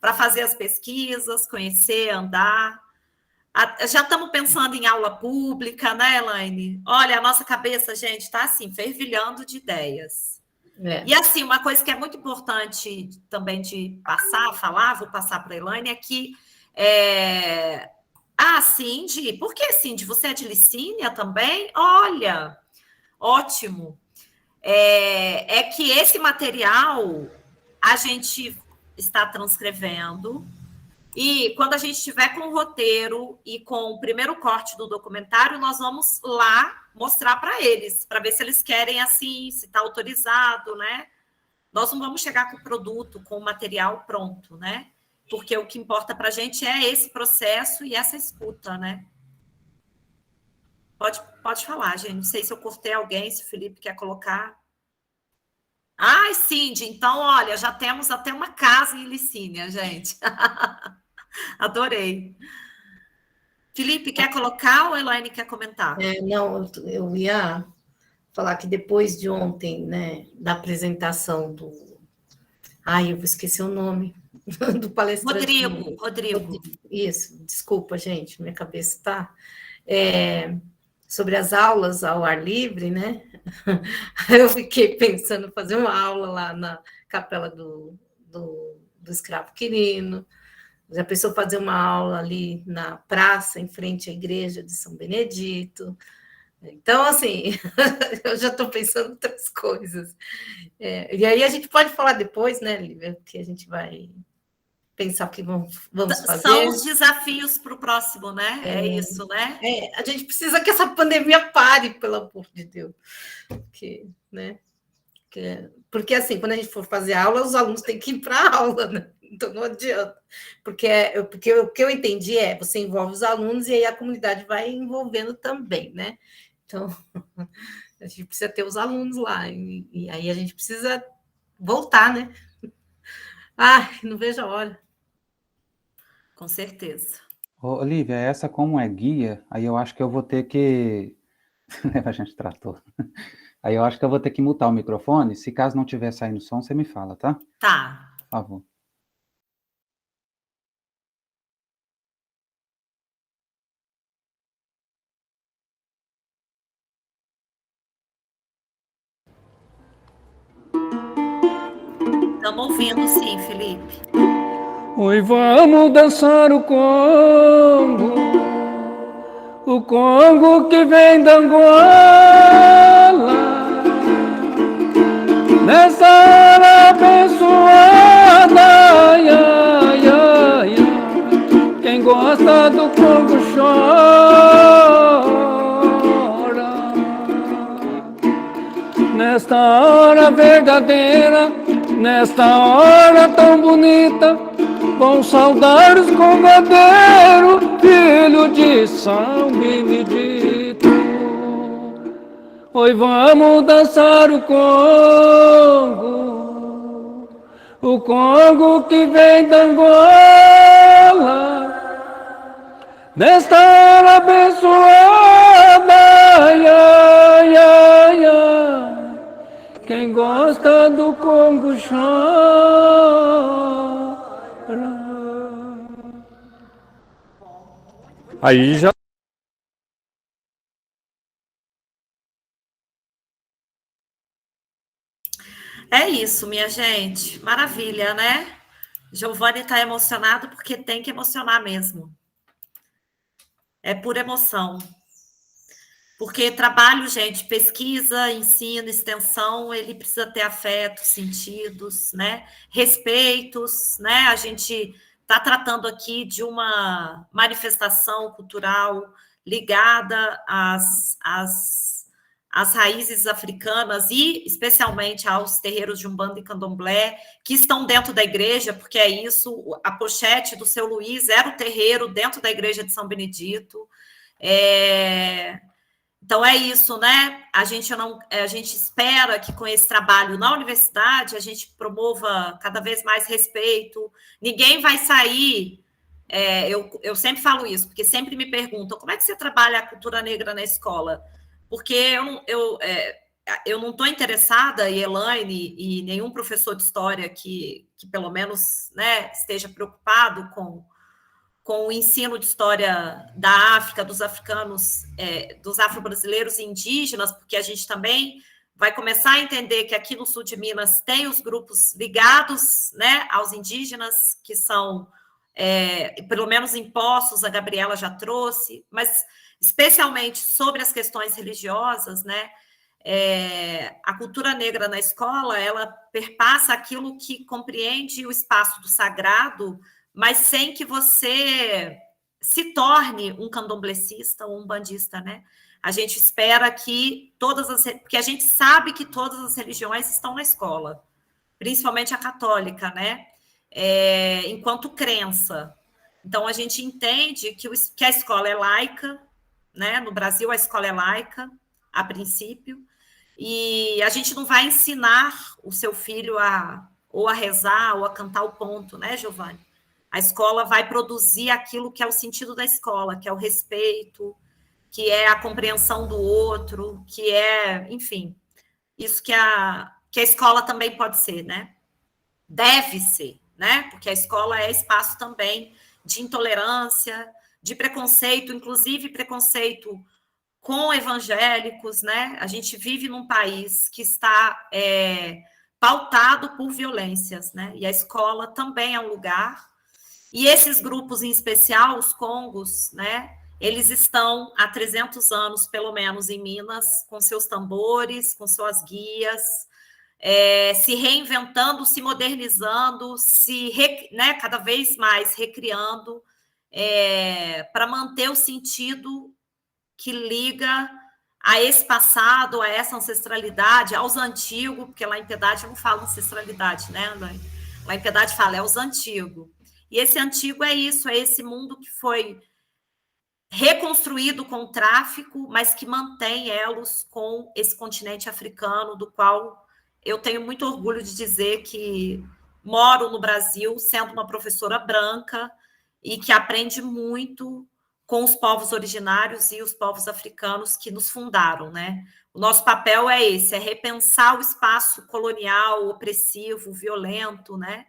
Para fazer as pesquisas, conhecer, andar. Já estamos pensando em aula pública, né, Elaine? Olha, a nossa cabeça, gente, está assim, fervilhando de ideias. E assim, uma coisa que é muito importante também de falar, vou passar para a Elaine, é que Cindy, por que Cindy? Você é de Licínia também? Olha, ótimo. É que esse material a gente está transcrevendo e quando a gente estiver com o roteiro e com o primeiro corte do documentário, nós vamos lá mostrar para eles, para ver se eles querem assim, se está autorizado, né? Nós não vamos chegar com o produto, com o material pronto, né? Porque o que importa para a gente é esse processo e essa escuta, né? Pode falar, gente. Não sei se eu cortei alguém, se o Felipe quer colocar. Ai, Cindy, então, olha, já temos até uma casa em Licínia, gente. Adorei. Felipe, quer colocar ou a Elaine quer comentar? Não, eu ia falar que depois de ontem, né, da apresentação do... Ai, eu vou esquecer o nome do palestrante. Rodrigo. Isso, desculpa, gente, minha cabeça está... sobre as aulas ao ar livre, né? Eu fiquei pensando em fazer uma aula lá na capela do Escravo Quirino. Já pensou fazer uma aula ali na praça, em frente à igreja de São Benedito. Então, assim, eu já estou pensando em outras coisas. E aí a gente pode falar depois, né, Lívia? Que a gente vai pensar o que vamos fazer. São os desafios para o próximo, né? É isso, né? A gente precisa que essa pandemia pare, pelo amor de Deus. Porque, assim, quando a gente for fazer aula, os alunos têm que ir para a aula, né? Então não adianta. Porque o que eu entendi você envolve os alunos e aí a comunidade vai envolvendo também, né? Então, a gente precisa ter os alunos lá, e aí a gente precisa voltar, né? Não vejo a hora. Com certeza. Olivia, essa como é guia, aí eu acho que eu vou ter que... A gente tratou. Aí eu acho que eu vou ter que mutar o microfone. Se caso não tiver saindo som, você me fala, tá? Tá. Por favor. Estamos ouvindo, sim, Felipe. Oi, vamos dançar o Congo que vem da Angola, nessa hora abençoada, ai, ai, ai, quem gosta do Congo chora, nesta hora verdadeira, nesta hora tão bonita, vão saudar os congadeiros, filho de São Benedito. Oi, vamos dançar o Congo que vem da Angola, nesta hora abençoada, ai, ai, ai, ai, quem gosta do Congo chora. Aí já... É isso, minha gente. Maravilha, né? Giovanni está emocionado porque tem que emocionar mesmo. É pura emoção. Porque trabalho, gente, pesquisa, ensino, extensão, ele precisa ter afetos, sentidos, né? Respeitos, né? A gente está tratando aqui de uma manifestação cultural ligada às raízes africanas e especialmente aos terreiros de Umbanda e Candomblé, que estão dentro da igreja, porque é isso, a pochete do seu Luiz era o terreiro dentro da igreja de São Benedito. Então, é isso, né? A gente espera que com esse trabalho na universidade a gente promova cada vez mais respeito. Ninguém vai sair... eu sempre falo isso, porque sempre me perguntam como é que você trabalha a cultura negra na escola? Porque eu não estou interessada, e Elaine e nenhum professor de história que pelo menos, né, esteja preocupado com o ensino de história da África, dos africanos, dos afro-brasileiros e indígenas, porque a gente também vai começar a entender que aqui no sul de Minas tem os grupos ligados, né, aos indígenas, que são, pelo menos impostos, a Gabriela já trouxe, mas especialmente sobre as questões religiosas, né, a cultura negra na escola, ela perpassa aquilo que compreende o espaço do sagrado, mas sem que você se torne um candomblecista ou um bandista, né? A gente espera que porque a gente sabe que todas as religiões estão na escola, principalmente a católica, né? Enquanto crença. Então, a gente entende que a escola é laica, né? No Brasil, a escola é laica, a princípio, E a gente não vai ensinar o seu filho ou a rezar ou a cantar o ponto, né, Giovanni? A escola vai produzir aquilo que é o sentido da escola, que é o respeito, que é a compreensão do outro, que é, enfim, isso que a escola também pode ser, né? Deve ser, né? Porque a escola é espaço também de intolerância, de preconceito, inclusive preconceito com evangélicos, né? A gente vive num país que está pautado por violências, né? E a escola também é um lugar. E esses grupos, em especial, os congos, né? Eles estão há 300 anos, pelo menos, em Minas, com seus tambores, com suas guias, se reinventando, se modernizando, né, cada vez mais recriando, para manter o sentido que liga a esse passado, a essa ancestralidade, aos antigos, porque lá em Piedade não fala ancestralidade, né, Elaine? Lá em Piedade fala, é os antigos. E esse antigo é isso, é esse mundo que foi reconstruído com o tráfico, mas que mantém elos com esse continente africano, do qual eu tenho muito orgulho de dizer que moro no Brasil, sendo uma professora branca, e que aprende muito com os povos originários e os povos africanos que nos fundaram, né? O nosso papel é esse, é repensar o espaço colonial, opressivo, violento, né?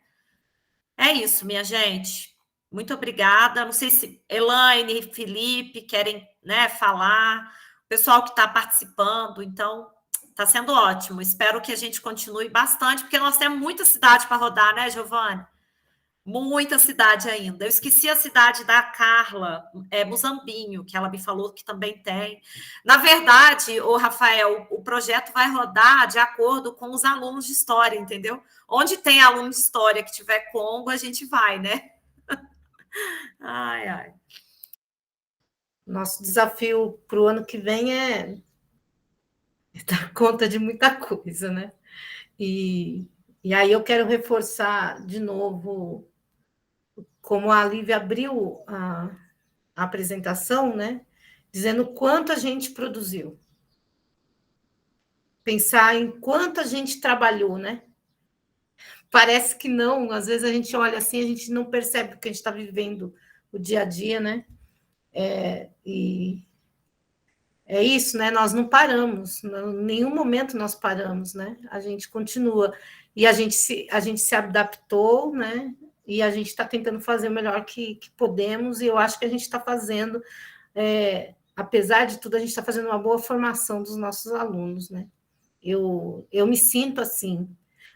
É isso, minha gente. Muito obrigada. Não sei se Elaine, Felipe querem, né, falar. O pessoal que está participando, então, está sendo ótimo. Espero que a gente continue bastante, porque nós temos muita cidade para rodar, né, Giovanni? Muita cidade ainda. Eu esqueci a cidade da Carla, Muzambinho, que ela me falou que também tem. Na verdade, o Rafael, o projeto vai rodar de acordo com os alunos de história, entendeu? Onde tem aluno de história que tiver Congo, a gente vai, né? Ai, ai. Nosso desafio para o ano que vem é dar conta de muita coisa, né? E aí eu quero reforçar de novo, como a Lívia abriu a apresentação, né? Dizendo quanto a gente produziu. Pensar em quanto a gente trabalhou, né? Parece que não, às vezes a gente olha assim, a gente não percebe o que a gente está vivendo o dia a dia, né? E é isso, né? Nós não paramos, em nenhum momento nós paramos, né? A gente continua. E a gente se adaptou, né? E a gente está tentando fazer o melhor que podemos, e eu acho que a gente está fazendo, apesar de tudo, a gente está fazendo uma boa formação dos nossos alunos, né? Eu me sinto assim,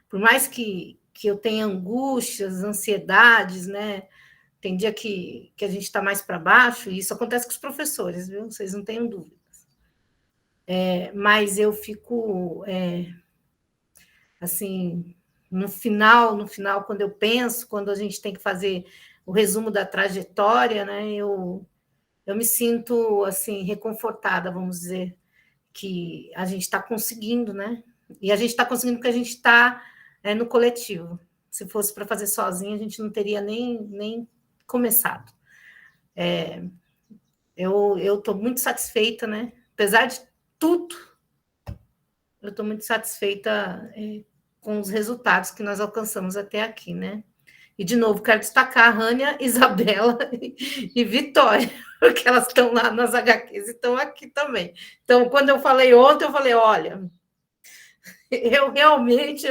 por mais que eu tenha angústias, ansiedades, né? Tem dia que a gente está mais para baixo, e isso acontece com os professores, viu? Vocês não tenham dúvidas. Mas eu fico, assim, no final, quando eu penso, quando a gente tem que fazer o resumo da trajetória, né? Eu me sinto, assim, reconfortada, vamos dizer, que a gente está conseguindo, né? E a gente está conseguindo porque a gente está no coletivo. Se fosse para fazer sozinho, a gente não teria nem começado. Eu estou muito satisfeita, né? Apesar de tudo, eu estou muito satisfeita com os resultados que nós alcançamos até aqui, né? E, de novo, quero destacar a Rânia, Isabela e Vitória, porque elas estão lá nas HQs e estão aqui também. Então, quando eu falei ontem, eu falei, olha, eu realmente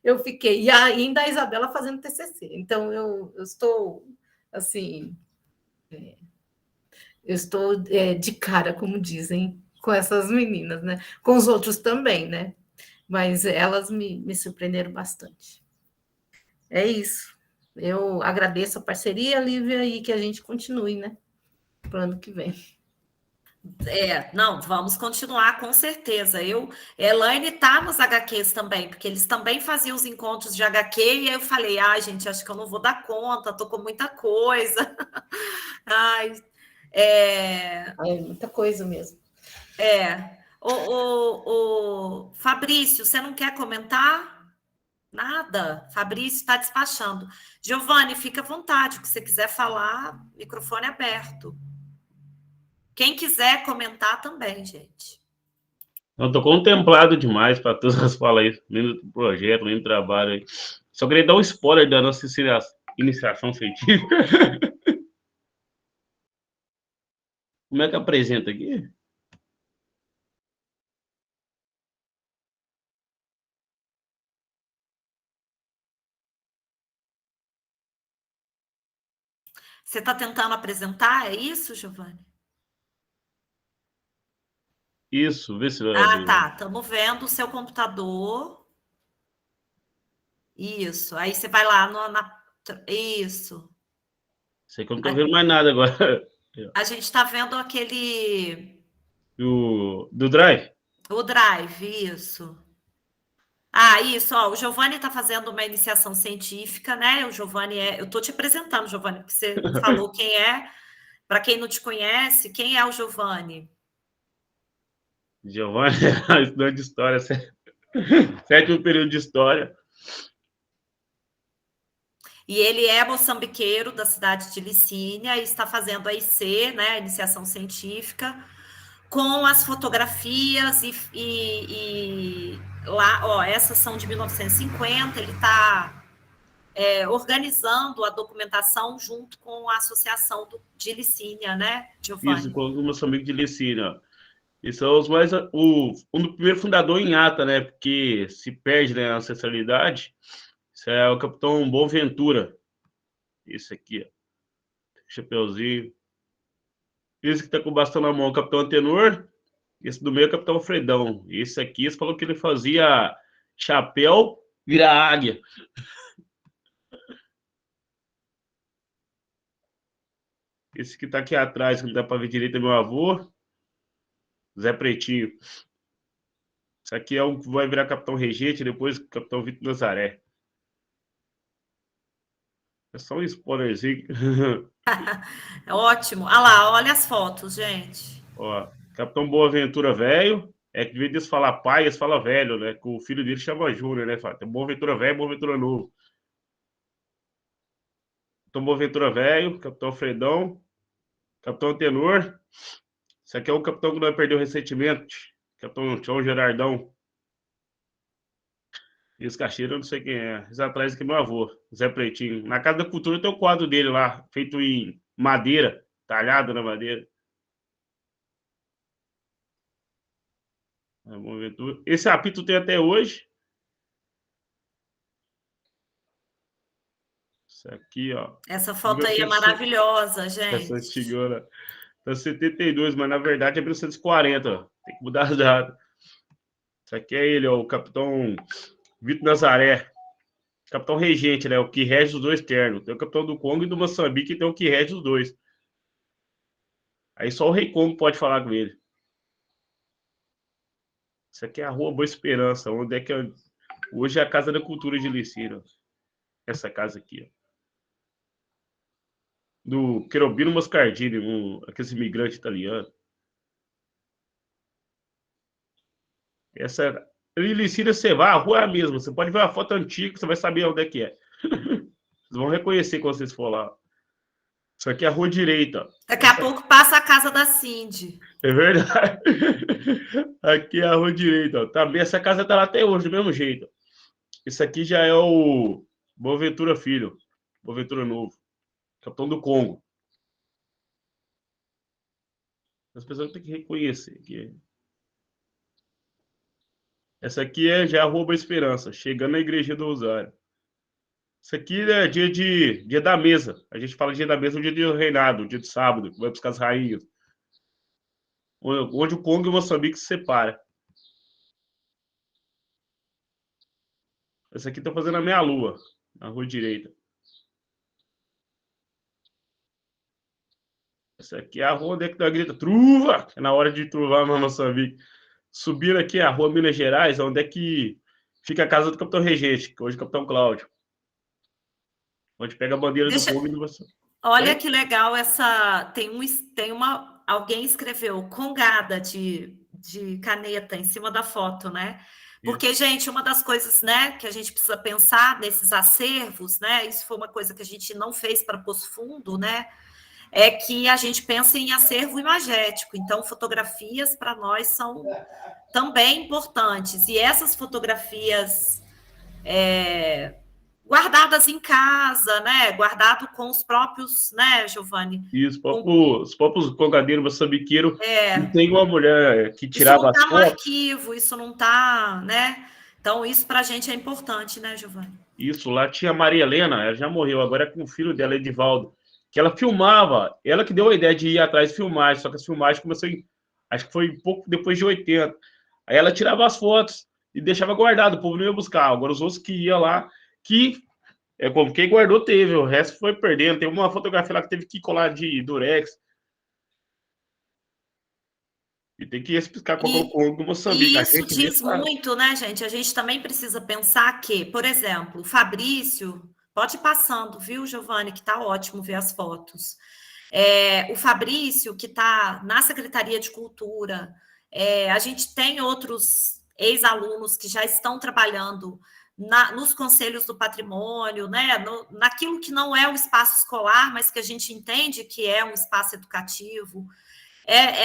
eu fiquei. E ainda a Isabela fazendo TCC. Então, eu estou, assim, eu estou de cara, como dizem, com essas meninas, né? Com os outros também, né? Mas elas me surpreenderam bastante. É isso. Eu agradeço a parceria, Lívia, e que a gente continue, né? Para o ano que vem. Não, vamos continuar com certeza. Elaine está nos HQs também, porque eles também faziam os encontros de HQ, e aí eu falei, gente, acho que eu não vou dar conta, estou com muita coisa. Muita coisa mesmo. O Fabrício, você não quer comentar? Nada. Fabrício está despachando. Giovanni, fica à vontade, o que você quiser falar, microfone aberto. Quem quiser comentar também, gente. Eu tô contemplado demais para todas as falas aí, nem do projeto, nem do trabalho aí. Só queria dar um spoiler da nossa iniciação científica. Como é que apresenta aqui? Você está tentando apresentar, é isso, Giovanni? Isso, vê se vai Ah, abrir. tá. Estamos vendo o seu computador. Isso. Aí você vai lá Isso. Sei que eu não tô vendo mais nada agora. A gente está vendo aquele... Do Drive? O Drive, isso. Ah, isso, ó, o Giovanni está fazendo uma iniciação científica, né? O Giovanni Eu estou te apresentando, Giovanni, porque você não falou quem é. Para quem não te conhece, quem é o Giovanni? Giovanni é estudante de história, sétimo período de história. E ele é moçambiqueiro da cidade de Licínia e está fazendo a IC, né, a iniciação científica, com as fotografias e lá, ó, essas são de 1950, ele está organizando a documentação junto com a associação de Licínia, né, Giovanni? Isso, com o Moçambique de Licínia. E são os mais... O primeiro fundador em ata, né? Porque se perde, né, a ancestralidade. Isso é o capitão Boaventura. Esse aqui, ó. Chapeuzinho. Esse que tá com o bastão na mão, o capitão Antenor. Esse do meio é o capitão Alfredão. Esse aqui, você falou que ele fazia chapéu virar águia. Esse que tá aqui atrás, que não dá para ver direito, é meu avô, Zé Pretinho. Esse aqui é o que vai virar capitão Regente, depois capitão Vitor Nazaré. É só um spoilerzinho. É ótimo. Ah lá, olha as fotos, gente. Ó, capitão Boaventura velho. É que de vez de falar pai, eles falam velho, né? Que o filho dele chama Júnior, né? Fala, tem Boaventura velho, Boaventura novo. Capitão Boaventura velho, capitão Fredão, capitão Tenor. Esse aqui é o capitão que nós perdeu recentemente. Capitão João Gerardão. E os cacheiros, eu não sei quem é. Esse atrás aqui é meu avô, Zé Pretinho. Na Casa da Cultura tem o quadro dele lá, feito em madeira, talhado na madeira. Esse apito tem até hoje. Isso aqui, ó. Essa foto aí é maravilhosa, gente. Essa antigona. Tá 72, mas na verdade é 1940. Ó. Tem que mudar as datas. Isso aqui é ele, ó, o capitão Vitor Nazaré. Capitão Regente, né? O que rege os dois ternos. Tem o capitão do Congo e do Moçambique, e tem o que rege os dois. Aí só o Rei Congo pode falar com ele. Isso aqui é a Rua Boa Esperança, onde é que hoje é a Casa da Cultura de Licínia. Essa casa aqui, ó. Do Cherubino Moscardini, aquele imigrante italiano. Essa em Licínia, você vai, a rua é a mesma. Você pode ver uma foto antiga, você vai saber onde é que é. Vocês vão reconhecer quando vocês for lá. Isso aqui é a rua direita. Daqui a pouco passa a casa da Cindy. É verdade. Aqui é a rua direita. Ó. Também essa casa tá lá até hoje, do mesmo jeito. Isso aqui já é o Boaventura Filho. Boaventura Novo. Capitão do Congo. As pessoas têm que reconhecer. Essa aqui já é a Rua Boa Esperança, chegando na Igreja do Rosário. Isso aqui é dia da mesa. A gente fala dia da mesa, o dia do reinado, o dia de sábado, que vai buscar as rainhas. Onde o Congo e o Moçambique se separam. Essa aqui tá fazendo a meia-lua, na rua direita. Essa aqui é a rua onde é que tá grita truva, é na hora de truvar no Moçambique. Subindo aqui a rua Minas Gerais, onde é que fica a casa do capitão Regente, que hoje é o capitão Cláudio. Onde pega a bandeira do Congo e do Moçambique. Olha que legal essa. Alguém escreveu congada de caneta em cima da foto, né? Porque, gente, uma das coisas, né, que a gente precisa pensar nesses acervos, né? Isso foi uma coisa que a gente não fez para Poço Fundo, né? é que a gente pensa em acervo imagético. Então, fotografias para nós são também importantes. E essas fotografias guardadas em casa, né? Guardado com os próprios, né, Giovanni? E os próprios congadeiros moçambiqueiros. Tem uma mulher que tirava as fotos. Isso não está no fotos. arquivo, isso não está, né? Então, isso para a gente é importante, né, Giovanni? Isso, lá tinha a Maria Helena, ela já morreu, agora é com o filho dela, Edivaldo, que ela filmava, ela que deu a ideia de ir atrás de filmagens, só que as filmagens começou acho que foi um pouco depois de 80. Aí ela tirava as fotos e deixava guardado, o povo não ia buscar. Agora os outros que iam lá, que é como quem guardou teve, o resto foi perdendo. Tem uma fotografia lá que teve que colar de durex. E tem que explicar qual é o Congo do Moçambique. E isso diz muito, né, gente? A gente também precisa pensar que, por exemplo, o Fabrício, pode ir passando, viu, Giovanni, que está ótimo ver as fotos. O Fabrício, que está na Secretaria de Cultura, a gente tem outros ex-alunos que já estão trabalhando nos conselhos do patrimônio, né? Naquilo que não é o espaço escolar, mas que a gente entende que é um espaço educativo.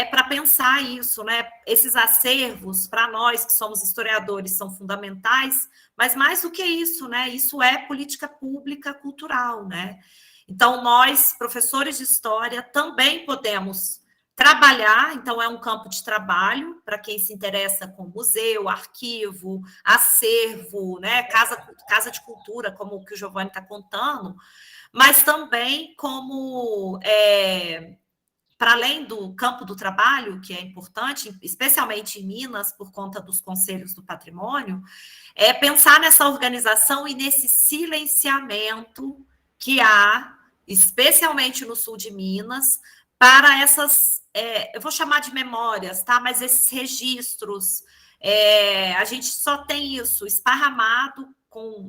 Para pensar isso, né? Esses acervos, para nós que somos historiadores, são fundamentais, mas mais do que isso, né? Isso é política pública cultural, né? Então, nós, professores de história, também podemos trabalhar, então é um campo de trabalho para quem se interessa com museu, arquivo, acervo, né? Casa de cultura, como o que o Giovanni está contando, mas também como... para além do campo do trabalho, que é importante, especialmente em Minas, por conta dos conselhos do patrimônio, pensar nessa organização e nesse silenciamento que há, especialmente no sul de Minas, para essas, eu vou chamar de memórias, tá? Mas esses registros, a gente só tem isso esparramado,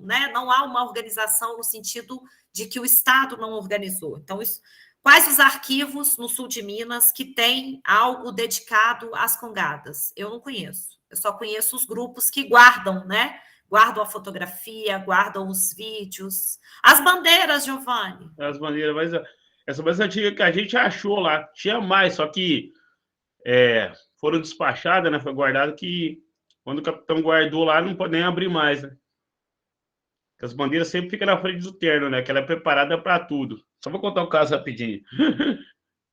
né? Não há uma organização no sentido de que o Estado não organizou. Então, isso... Quais os arquivos no sul de Minas que têm algo dedicado às congadas? Eu não conheço. Eu só conheço os grupos que guardam, né? Guardam a fotografia, guardam os vídeos. As bandeiras, Giovanni. As bandeiras, mas essa mais antiga que a gente achou lá, tinha mais, só que foram despachadas, né? Foi guardado que quando o capitão guardou lá, não pode nem abrir mais, né? Porque as bandeiras sempre ficam na frente do terno, né? Que ela é preparada para tudo. Só vou contar um caso rapidinho.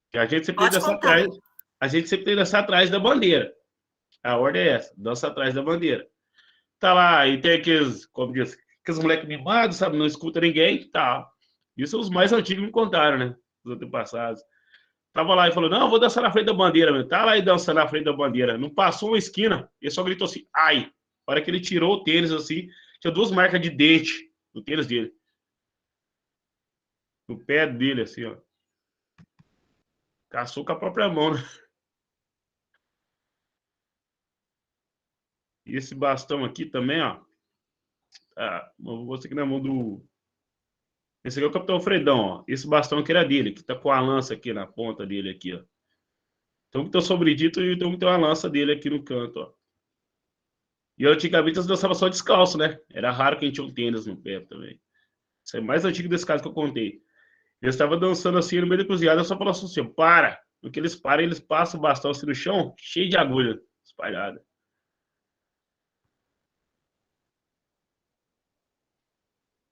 Que a gente sempre tem dança atrás da bandeira. A ordem é essa, dança atrás da bandeira. Tá lá, e tem aqueles, como diz, aqueles moleques mimados, sabe? Não escuta ninguém, tá. Isso os mais antigos me contaram, né? Os antepassados. Tava lá e falou, não, eu vou dançar na frente da bandeira, meu. Tá lá e dançando na frente da bandeira. Não passou uma esquina, ele só gritou assim, ai. Na hora que ele tirou o tênis, assim, tinha 2 marcas de dente no tênis dele. No pé dele, assim, ó. Caçou com a própria mão, né? E esse bastão aqui também, ó. Vou mostrar aqui na mão do... Esse aqui é o Capitão Fredão, ó. Esse bastão aqui era dele, que tá com a lança aqui na ponta dele, aqui, ó. Então, que tem o sobredito e então tem uma lança dele aqui no canto, ó. E antigamente eles dançavam só descalço, né? Era raro quem tinha um tênis no pé também. Isso é mais antigo desse caso que eu contei. Eles estavam dançando assim no meio da cruzilhada, só falou assim, para! No que eles param, eles passam o bastão assim no chão, cheio de agulha espalhada.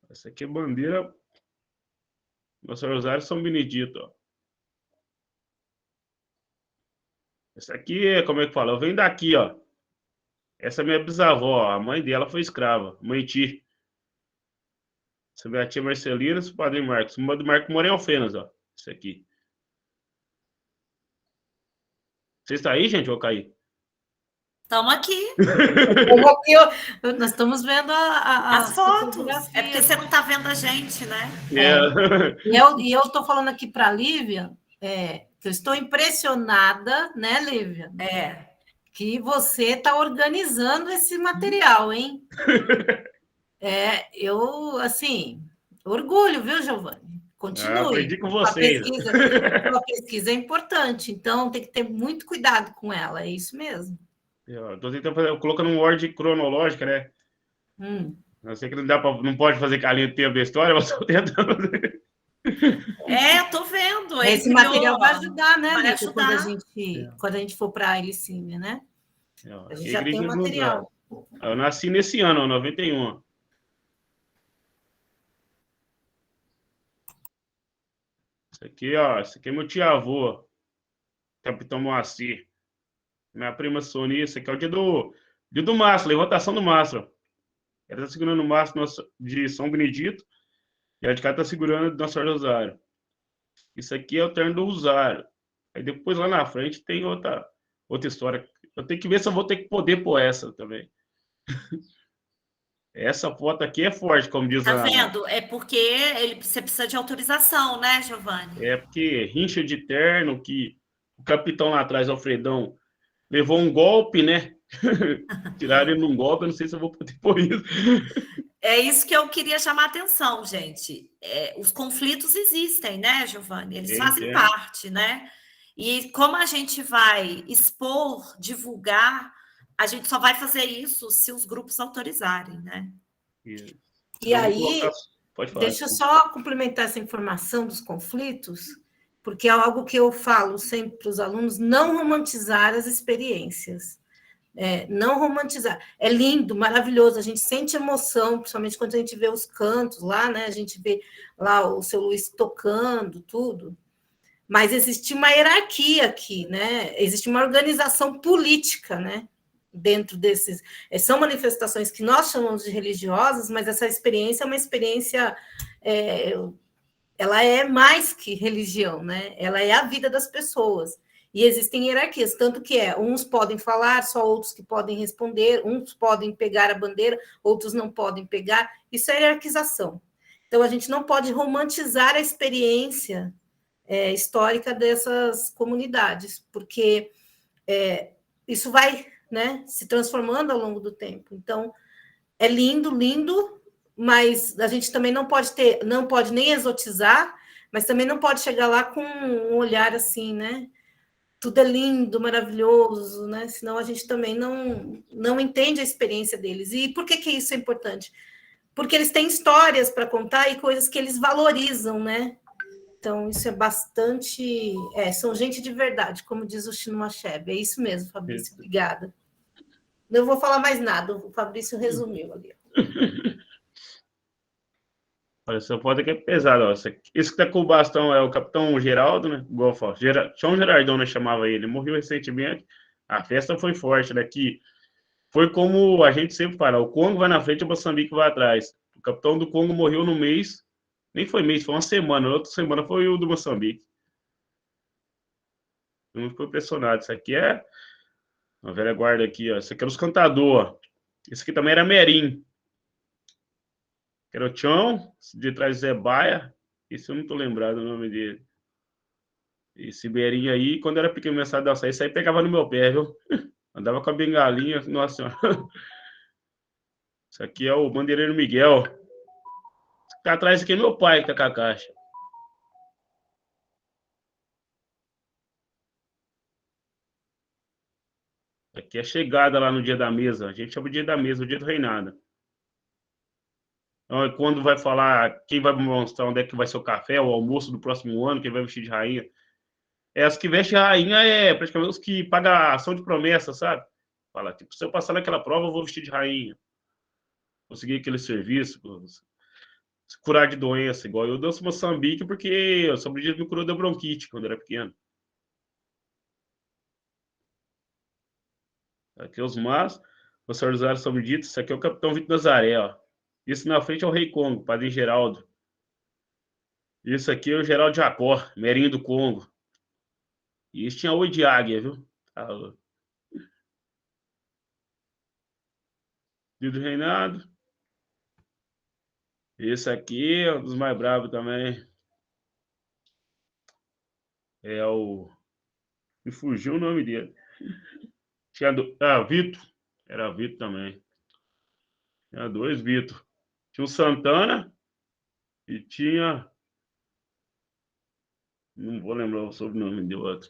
Essa aqui é bandeira Nossa Rosário São Benedito, ó. Essa aqui é, como é que fala? Eu venho daqui, ó. Essa é minha bisavó, ó. A mãe dela foi escrava, mãe Ti. Essa é a tia Marcelina e o padrinho Marcos. O do Marco mora em Alfenas, ó. Esse aqui. Você está aí, gente, ou cair? Estamos aqui. Nós estamos vendo as fotos. É porque você não está vendo a gente, né? E eu estou falando aqui para a Lívia, que eu estou impressionada, né, Lívia? Que você está organizando esse material, hein? Eu, assim, orgulho, viu, Giovanni? Continue. Aprendi com vocês. A pesquisa é importante, então tem que ter muito cuidado com ela, é isso mesmo. Estou tentando fazer, colocando um ordem cronológica, né? Eu sei que não pode fazer com a linha do tempo da história, mas estou tentando fazer. Tô vendo. Esse material vai ajudar, né, vai Lico, quando a gente for para a Helicínia, né? A gente já tem o material. Eu nasci nesse ano, 91. Isso aqui é meu tio-avô, Capitão Moacir. Minha prima Sônia, esse aqui é o dia do mastro, levantação do mastro. Ela está segurando o mastro de São Benedito e a de cá está segurando o Nossa Senhora do Rosário. Isso aqui é o terno do Rosário. Aí depois lá na frente tem outra história. Eu tenho que ver se eu vou ter que poder pôr essa também. Essa foto aqui é forte, como diz Tá vendo? É porque você precisa de autorização, né, Giovanni? É porque rincha de terno, que o capitão lá atrás, Alfredão, levou um golpe, né? Tiraram ele num golpe, eu não sei se eu vou poder pôr isso. É isso que eu queria chamar a atenção, gente. Os conflitos existem, né, Giovanni? Eles fazem parte, né? E como a gente vai expor, divulgar, a gente só vai fazer isso se os grupos autorizarem, né? E aí, deixa eu só complementar essa informação dos conflitos, porque é algo que eu falo sempre para os alunos, não romantizar as experiências. Não romantizar. É lindo, maravilhoso, a gente sente emoção, principalmente quando a gente vê os cantos lá, né? A gente vê lá o seu Luiz tocando, tudo. Mas existe uma hierarquia aqui, né? Existe uma organização política, né? Dentro desses... São manifestações que nós chamamos de religiosas, mas essa experiência é uma experiência... ela é mais que religião, né? Ela é a vida das pessoas. E existem hierarquias, tanto que uns podem falar, só outros que podem responder, uns podem pegar a bandeira, outros não podem pegar. Isso é hierarquização. Então, a gente não pode romantizar a experiência histórica dessas comunidades, porque isso vai, né, se transformando ao longo do tempo. Então, é lindo, lindo, mas a gente também não pode nem exotizar, mas também não pode chegar lá com um olhar assim, né? Tudo é lindo, maravilhoso, né? Senão a gente também não entende a experiência deles. E por que isso é importante? Porque eles têm histórias para contar e coisas que eles valorizam, né? Então, isso é bastante... são gente de verdade, como diz o Chino Machebe. É isso mesmo, Fabrício, obrigada. Não vou falar mais nada, o Fabrício resumiu ali. Olha, essa foto aqui é pesada. Ó. Esse que está com o bastão é o Capitão Geraldo, né? Igual eu falo. João Gerardão, né, chamava ele. Morreu recentemente. A festa foi forte, né? Que foi como a gente sempre fala. O Congo vai na frente, o Moçambique vai atrás. O capitão do Congo morreu no mês. Nem foi mês, foi uma semana. Outra semana foi o do Moçambique. Eu não fico impressionado. Isso aqui é uma velha guarda aqui, ó. Isso aqui era os cantadores. Esse aqui também era Merim. Era o Tchão, de trás Zé Baia. Esse eu não tô lembrado o nome dele. Esse Beirinho aí, quando era pequeno, começava a dançar, isso aí pegava no meu pé, viu? Andava com a bengalinha, nossa senhora. Isso aqui é o bandeireiro Miguel. Esse que tá atrás aqui é meu pai, que tá com a caixa. Aqui é a chegada lá no dia da mesa. A gente chama o dia da mesa, o dia do reinado. Então, quando vai falar quem vai mostrar onde é que vai ser o café, o almoço do próximo ano, quem vai vestir de rainha. As que vestem a rainha praticamente os que pagam a ação de promessa, sabe? Fala, tipo, se eu passar naquela prova, eu vou vestir de rainha. Conseguir aquele serviço, se curar de doença, igual eu danço Moçambique, porque eu sobrevivi me curou da bronquite quando era pequeno. Aqui é os mas, o Senhor dos Ares São Benedito, isso aqui é o Capitão Vitor Nazaré, ó. Isso na frente é o Rei Congo, Padre Geraldo. Isso aqui é o Geraldo Jacó, Merinho do Congo. E isso tinha oi de águia, viu? Dia do reinado. Esse aqui é um dos mais bravos também. É o... Me fugiu o nome dele. Tinha Vitor. Era Vitor também. Tinha dois Vitor. Tinha o Santana e tinha... Não vou lembrar o sobrenome do outro.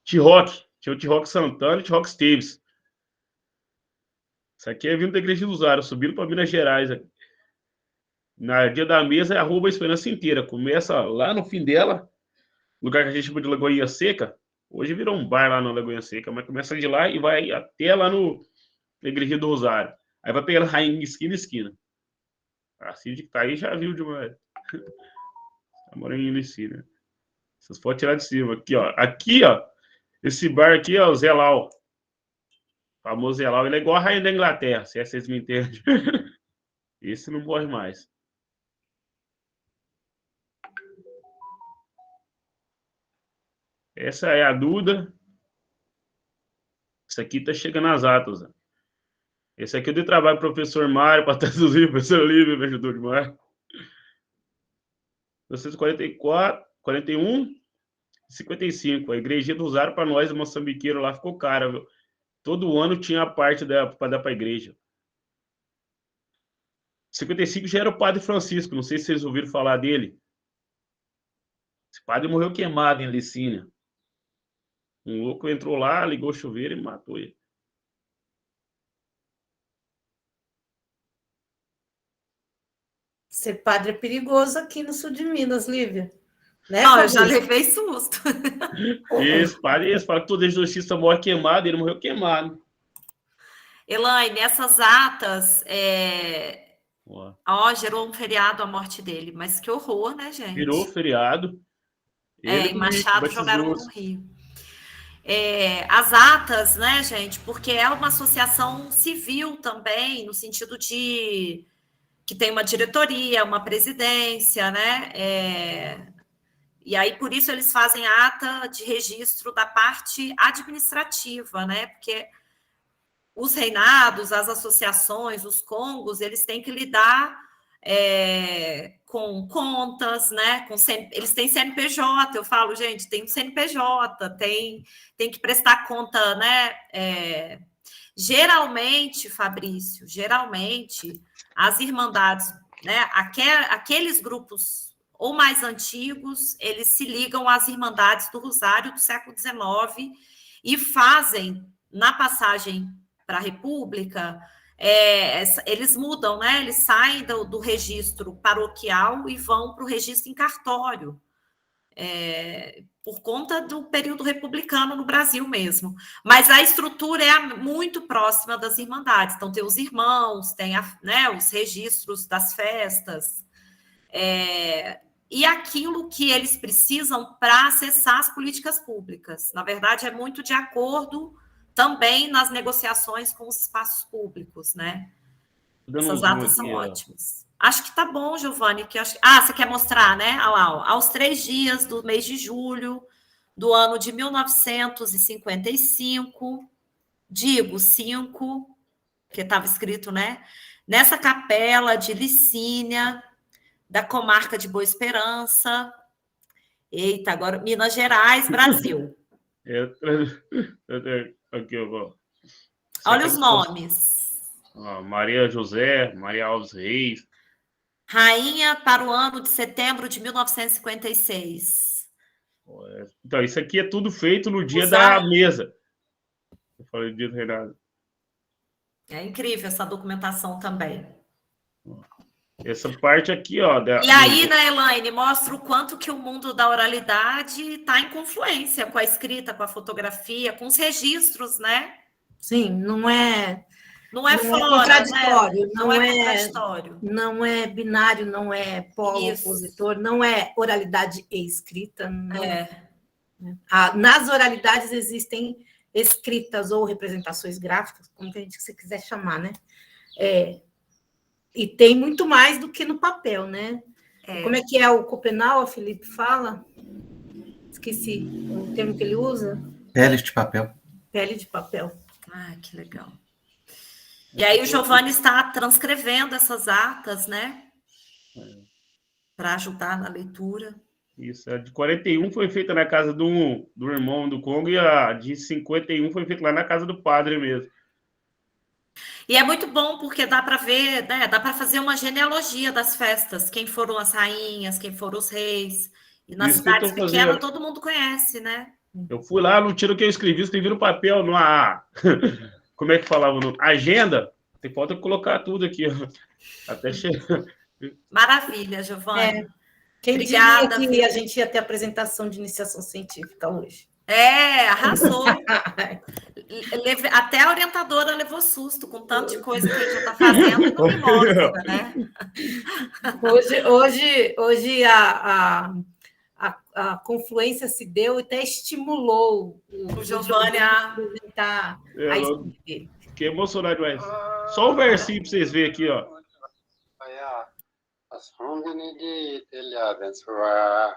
T-Rock. Tinha o T-Rock Santana e o T-Rock Esteves. Isso aqui é vindo da Igreja dos Aros, subindo para Minas Gerais. Na dia da mesa é a Rua Boa Esperança inteira. Começa lá no fim dela, lugar que a gente chama de Lagoinha Seca. Hoje virou um bar lá na Lagoinha Seca, mas começa de lá e vai até lá na Igreja do Rosário. Aí vai pegando rainha esquina em esquina. A Cid que tá aí já viu demais. A moreninha em si, né? Vocês podem tirar de cima. Aqui, ó. Aqui, ó. Esse bar aqui é o Zé Lau. O famoso Zé Lau. Ele é igual a rainha da Inglaterra, se vocês me entendem. Esse não morre mais. Essa é a Duda. Isso aqui tá chegando às atas. Ó. Esse aqui eu dei trabalho pro professor Mário, para traduzir, professor Lívia, me ajudou demais. 1944, 41, 55. A Igrejinha do Rosário para nós, moçambiqueiro, lá ficou cara, viu? Todo ano tinha a parte para dar para a igreja. 55 já era o Padre Francisco, não sei se vocês ouviram falar dele. Esse padre morreu queimado em Licínia. Um louco entrou lá, ligou o chuveiro e matou ele. Ser padre é perigoso aqui no sul de Minas, Lívia. Né, Não, eu já Fabrício? levei susto. Esse padre fala que todo exorcista morre queimado, ele morreu queimado. Elaine, essas atas, Ó, gerou um feriado a morte dele, mas que horror, né, gente? virou feriado. Ele Em Machado batizou jogaram no Rio. As atas, né, gente, porque é uma associação civil também, no sentido de que tem uma diretoria, uma presidência, né? E aí, por isso, eles fazem ata de registro da parte administrativa, né? Porque os reinados, as associações, os congos, eles têm que lidar com contas, né? Eles têm CNPJ, eu falo, gente, tem um CNPJ, tem que prestar conta, né? Geralmente, Fabrício, as irmandades, né? Aqueles grupos ou mais antigos, eles se ligam às irmandades do Rosário do século XIX e fazem, na passagem para a República, eles mudam, né? Eles saem do registro paroquial e vão para o registro em cartório, por conta do período republicano no Brasil mesmo. Mas a estrutura é muito próxima das irmandades. Então, tem os irmãos, tem né, os registros das festas, e aquilo que eles precisam para acessar as políticas públicas. Na verdade, é muito de acordo também nas negociações com os espaços públicos, né? Essas atas são ótimas. Acho que tá bom, Giovanni. Você quer mostrar, né? Olha lá, ó, aos 3 dias do mês de julho do ano de 1955, digo 5, que estava escrito, né? Nessa capela de Licínia, da comarca de Boa Esperança. Eita, agora Minas Gerais, Brasil. Aqui, ó. Olha os nomes. Maria José, Maria Alves Reis. Rainha para o ano de setembro de 1956. Então, isso aqui é tudo feito no dia da mesa. Eu falei dia do reinado. É incrível essa documentação também. Essa parte aqui, ó. E aí, né, Elaine, mostra o quanto que o mundo da oralidade está em confluência com a escrita, com a fotografia, com os registros, né? Sim, não é fora, contraditório, né? Não é contraditório. Não é binário, não é polo opositor, não é oralidade e escrita. Não. Nas oralidades existem escritas ou representações gráficas, como que a gente se quiser chamar, né? E tem muito mais do que no papel, né? Como é que é o Copenau, o Felipe fala? Esqueci o termo que ele usa. Pele de papel. Pele de papel. Ah, que legal. E aí o Giovanni está transcrevendo essas atas, né? Para ajudar na leitura. Isso, a de 41 foi feita na casa do irmão do Congo e a de 51 foi feita lá na casa do padre mesmo. E é muito bom porque dá para ver, né? Dá para fazer uma genealogia das festas, quem foram as rainhas, quem foram os reis. E nas cidades pequenas todo mundo conhece, né? Eu fui lá, no tiro que eu escrevi no papel, numa... Como é que falava? Agenda. Tem falta colocar tudo aqui, ó. Até chegar. Maravilha, Giovana. Quem Obrigada, diria que viu? a gente ia ter apresentação de iniciação científica hoje? Arrasou. Até a orientadora levou susto com tanto de coisa que a gente já está fazendo e não me mostra, né? Hoje a confluência se deu e até estimulou o Giovanni a apresentar a estudo dele. Fiquei emocionado demais. Só um versinho para vocês verem aqui, ó. Ação Benedita, ele abençoar.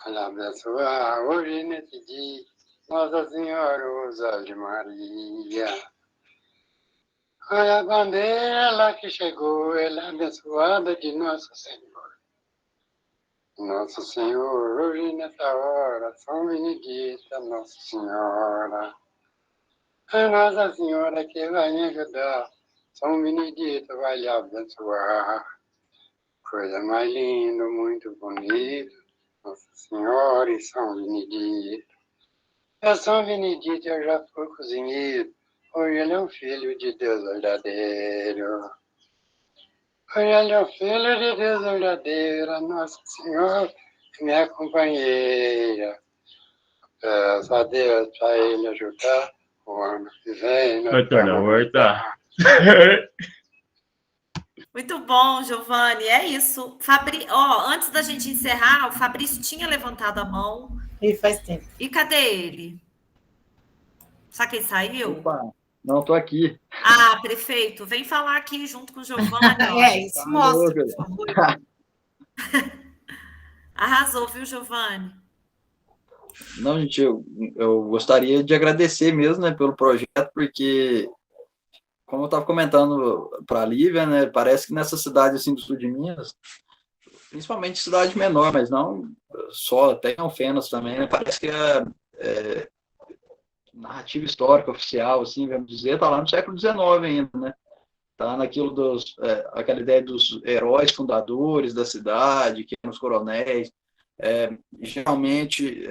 Ele abençoar hoje nesse dia, Nossa Senhora usa de Maria. Olha a bandeira lá que chegou, ela é abençoada de Nosso Senhor. Nosso Senhor, hoje nessa hora, São Benedita, Nossa Senhora. A Nossa Senhora que vai me ajudar, São Benedito vai lhe abençoar. Coisa mais linda, muito bonita, Nossa Senhora e São Benedito. A São Benedito eu já fui cozinheiro, hoje ele é um filho de Deus verdadeiro. Hoje ele é um filho de Deus verdadeiro, a Nossa Senhora é minha companheira. Peço a Deus para ele ajudar o ano que vem. Vai tornar horta. Muito bom, Giovanni. É isso. Antes da gente encerrar, o Fabrício tinha levantado a mão. E faz tempo. E cadê ele? Será que ele saiu? Opa, não, estou aqui. Prefeito, vem falar aqui junto com o Giovanni. Isso mostra, por favor. Arrasou, viu, Giovanni? Não, gente, eu gostaria de agradecer mesmo, né, pelo projeto, porque, como eu estava comentando para a Lívia, né, parece que nessa cidade assim, do sul de Minas, principalmente cidade menor, mas não só, até em Alfenas também, né, parece que a narrativa histórica oficial, assim, vamos dizer, está lá no século XIX ainda, né? Está naquilo aquela ideia dos heróis fundadores da cidade, que eram os coronéis. Geralmente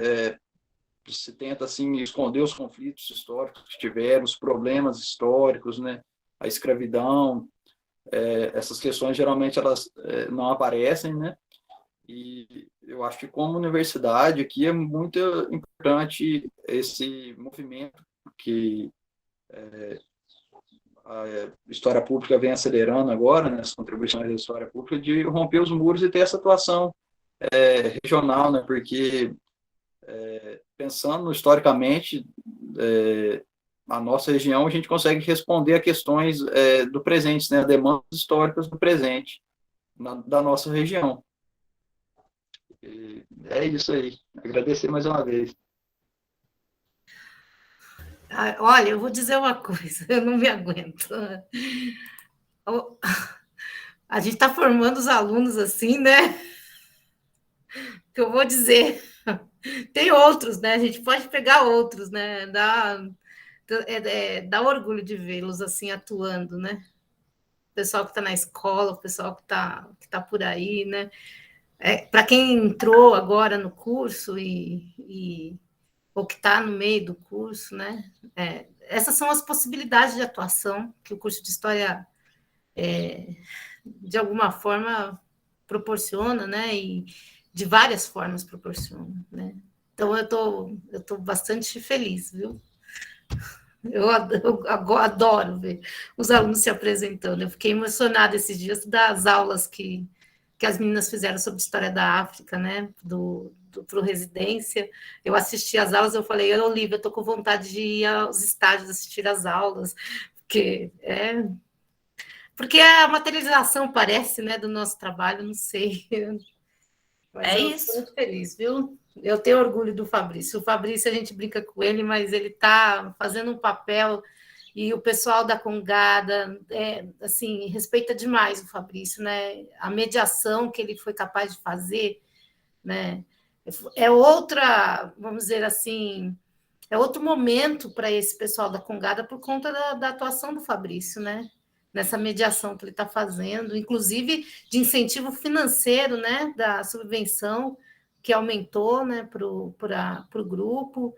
se tenta assim esconder os conflitos históricos que tiveram, os problemas históricos, né? A escravidão, essas questões geralmente elas não aparecem, né? E eu acho que como universidade aqui é muito importante esse movimento que a história pública vem acelerando agora, né, as contribuições da história pública, de romper os muros e ter essa atuação regional, né, porque pensando historicamente, a nossa região, a gente consegue responder a questões do presente, né, demandas históricas do presente da nossa região. É isso aí. Agradecer mais uma vez. Olha, eu vou dizer uma coisa, eu não me aguento. A gente está formando os alunos assim, né? Que eu vou dizer. Tem outros, né? A gente pode pegar outros, né? Dá orgulho de vê-los assim atuando, né? O pessoal que está na escola, o pessoal que tá por aí, né? Para quem entrou agora no curso ou que está no meio do curso, né? Essas são as possibilidades de atuação que o curso de História, de alguma forma, proporciona, né? E de várias formas proporciona, né? Então, eu tô bastante feliz, viu? Eu adoro ver os alunos se apresentando. Eu fiquei emocionada esses dias das aulas que as meninas fizeram sobre história da África, né? Pro Residência. Eu assisti às aulas, eu falei, Olívia, eu estou com vontade de ir aos estádios assistir às aulas, porque a materialização parece, né, do nosso trabalho, não sei. Mas eu isso. Estou muito feliz, viu? Eu tenho orgulho do Fabrício. O Fabrício, a gente brinca com ele, mas ele está fazendo um papel, e o pessoal da Congada, assim, respeita demais o Fabrício, né? A mediação que ele foi capaz de fazer, né? Vamos dizer assim, é outro momento para esse pessoal da Congada por conta da atuação do Fabrício, né? Nessa mediação que ele está fazendo, inclusive de incentivo financeiro, né? Da subvenção que aumentou, né? Para o grupo.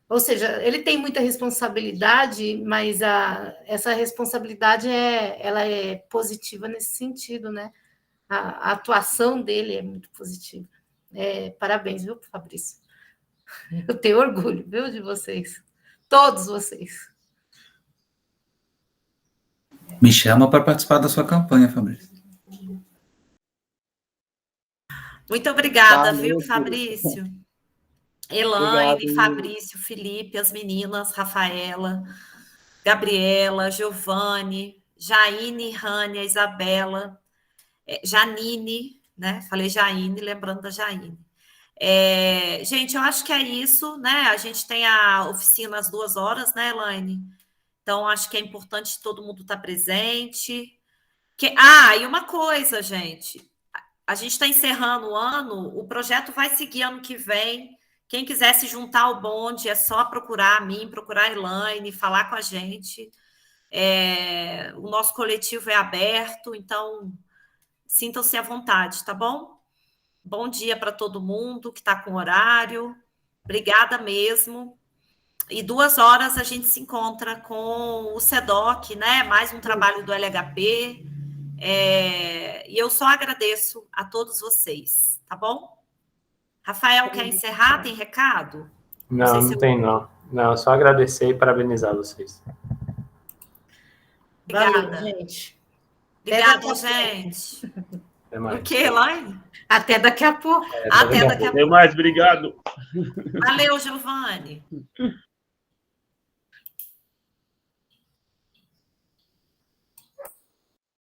Ou seja, ele tem muita responsabilidade, mas essa responsabilidade ela é positiva nesse sentido, né? a atuação dele é muito positiva. Parabéns, viu, Fabrício? Eu tenho orgulho, viu, de vocês. Todos vocês. Me chama para participar da sua campanha, Fabrício. Muito obrigada, Valeu, viu, Felipe. Fabrício? Elaine, Obrigado. Fabrício, Felipe, as meninas, Rafaela, Gabriela, Giovanni, Jaine, Rânia, Isabela, Janine, né? Falei Jaine, lembrando da Jaine. Gente, eu acho que é isso, né? A gente tem a oficina às 2 horas, né, Elaine? Então, acho que é importante todo mundo estar presente. E uma coisa, gente. A gente está encerrando o ano, o projeto vai seguir ano que vem. Quem quiser se juntar ao bonde, é só procurar a mim, procurar a Elaine, falar com a gente. O nosso coletivo é aberto, então sintam-se à vontade, tá bom? Bom dia para todo mundo que está com horário. Obrigada mesmo. E 2 horas a gente se encontra com o SEDOC, né? Mais um trabalho do LHP. E eu só agradeço a todos vocês, tá bom? Rafael, quer encerrar? Tem recado? Não tem, não. Não, só agradecer e parabenizar vocês. Obrigada. Valeu, gente. Obrigada, gente. Até mais. O que, Elaine? Até daqui a pouco. Até daqui a pouco. Até mais, obrigado. Valeu, Giovanni.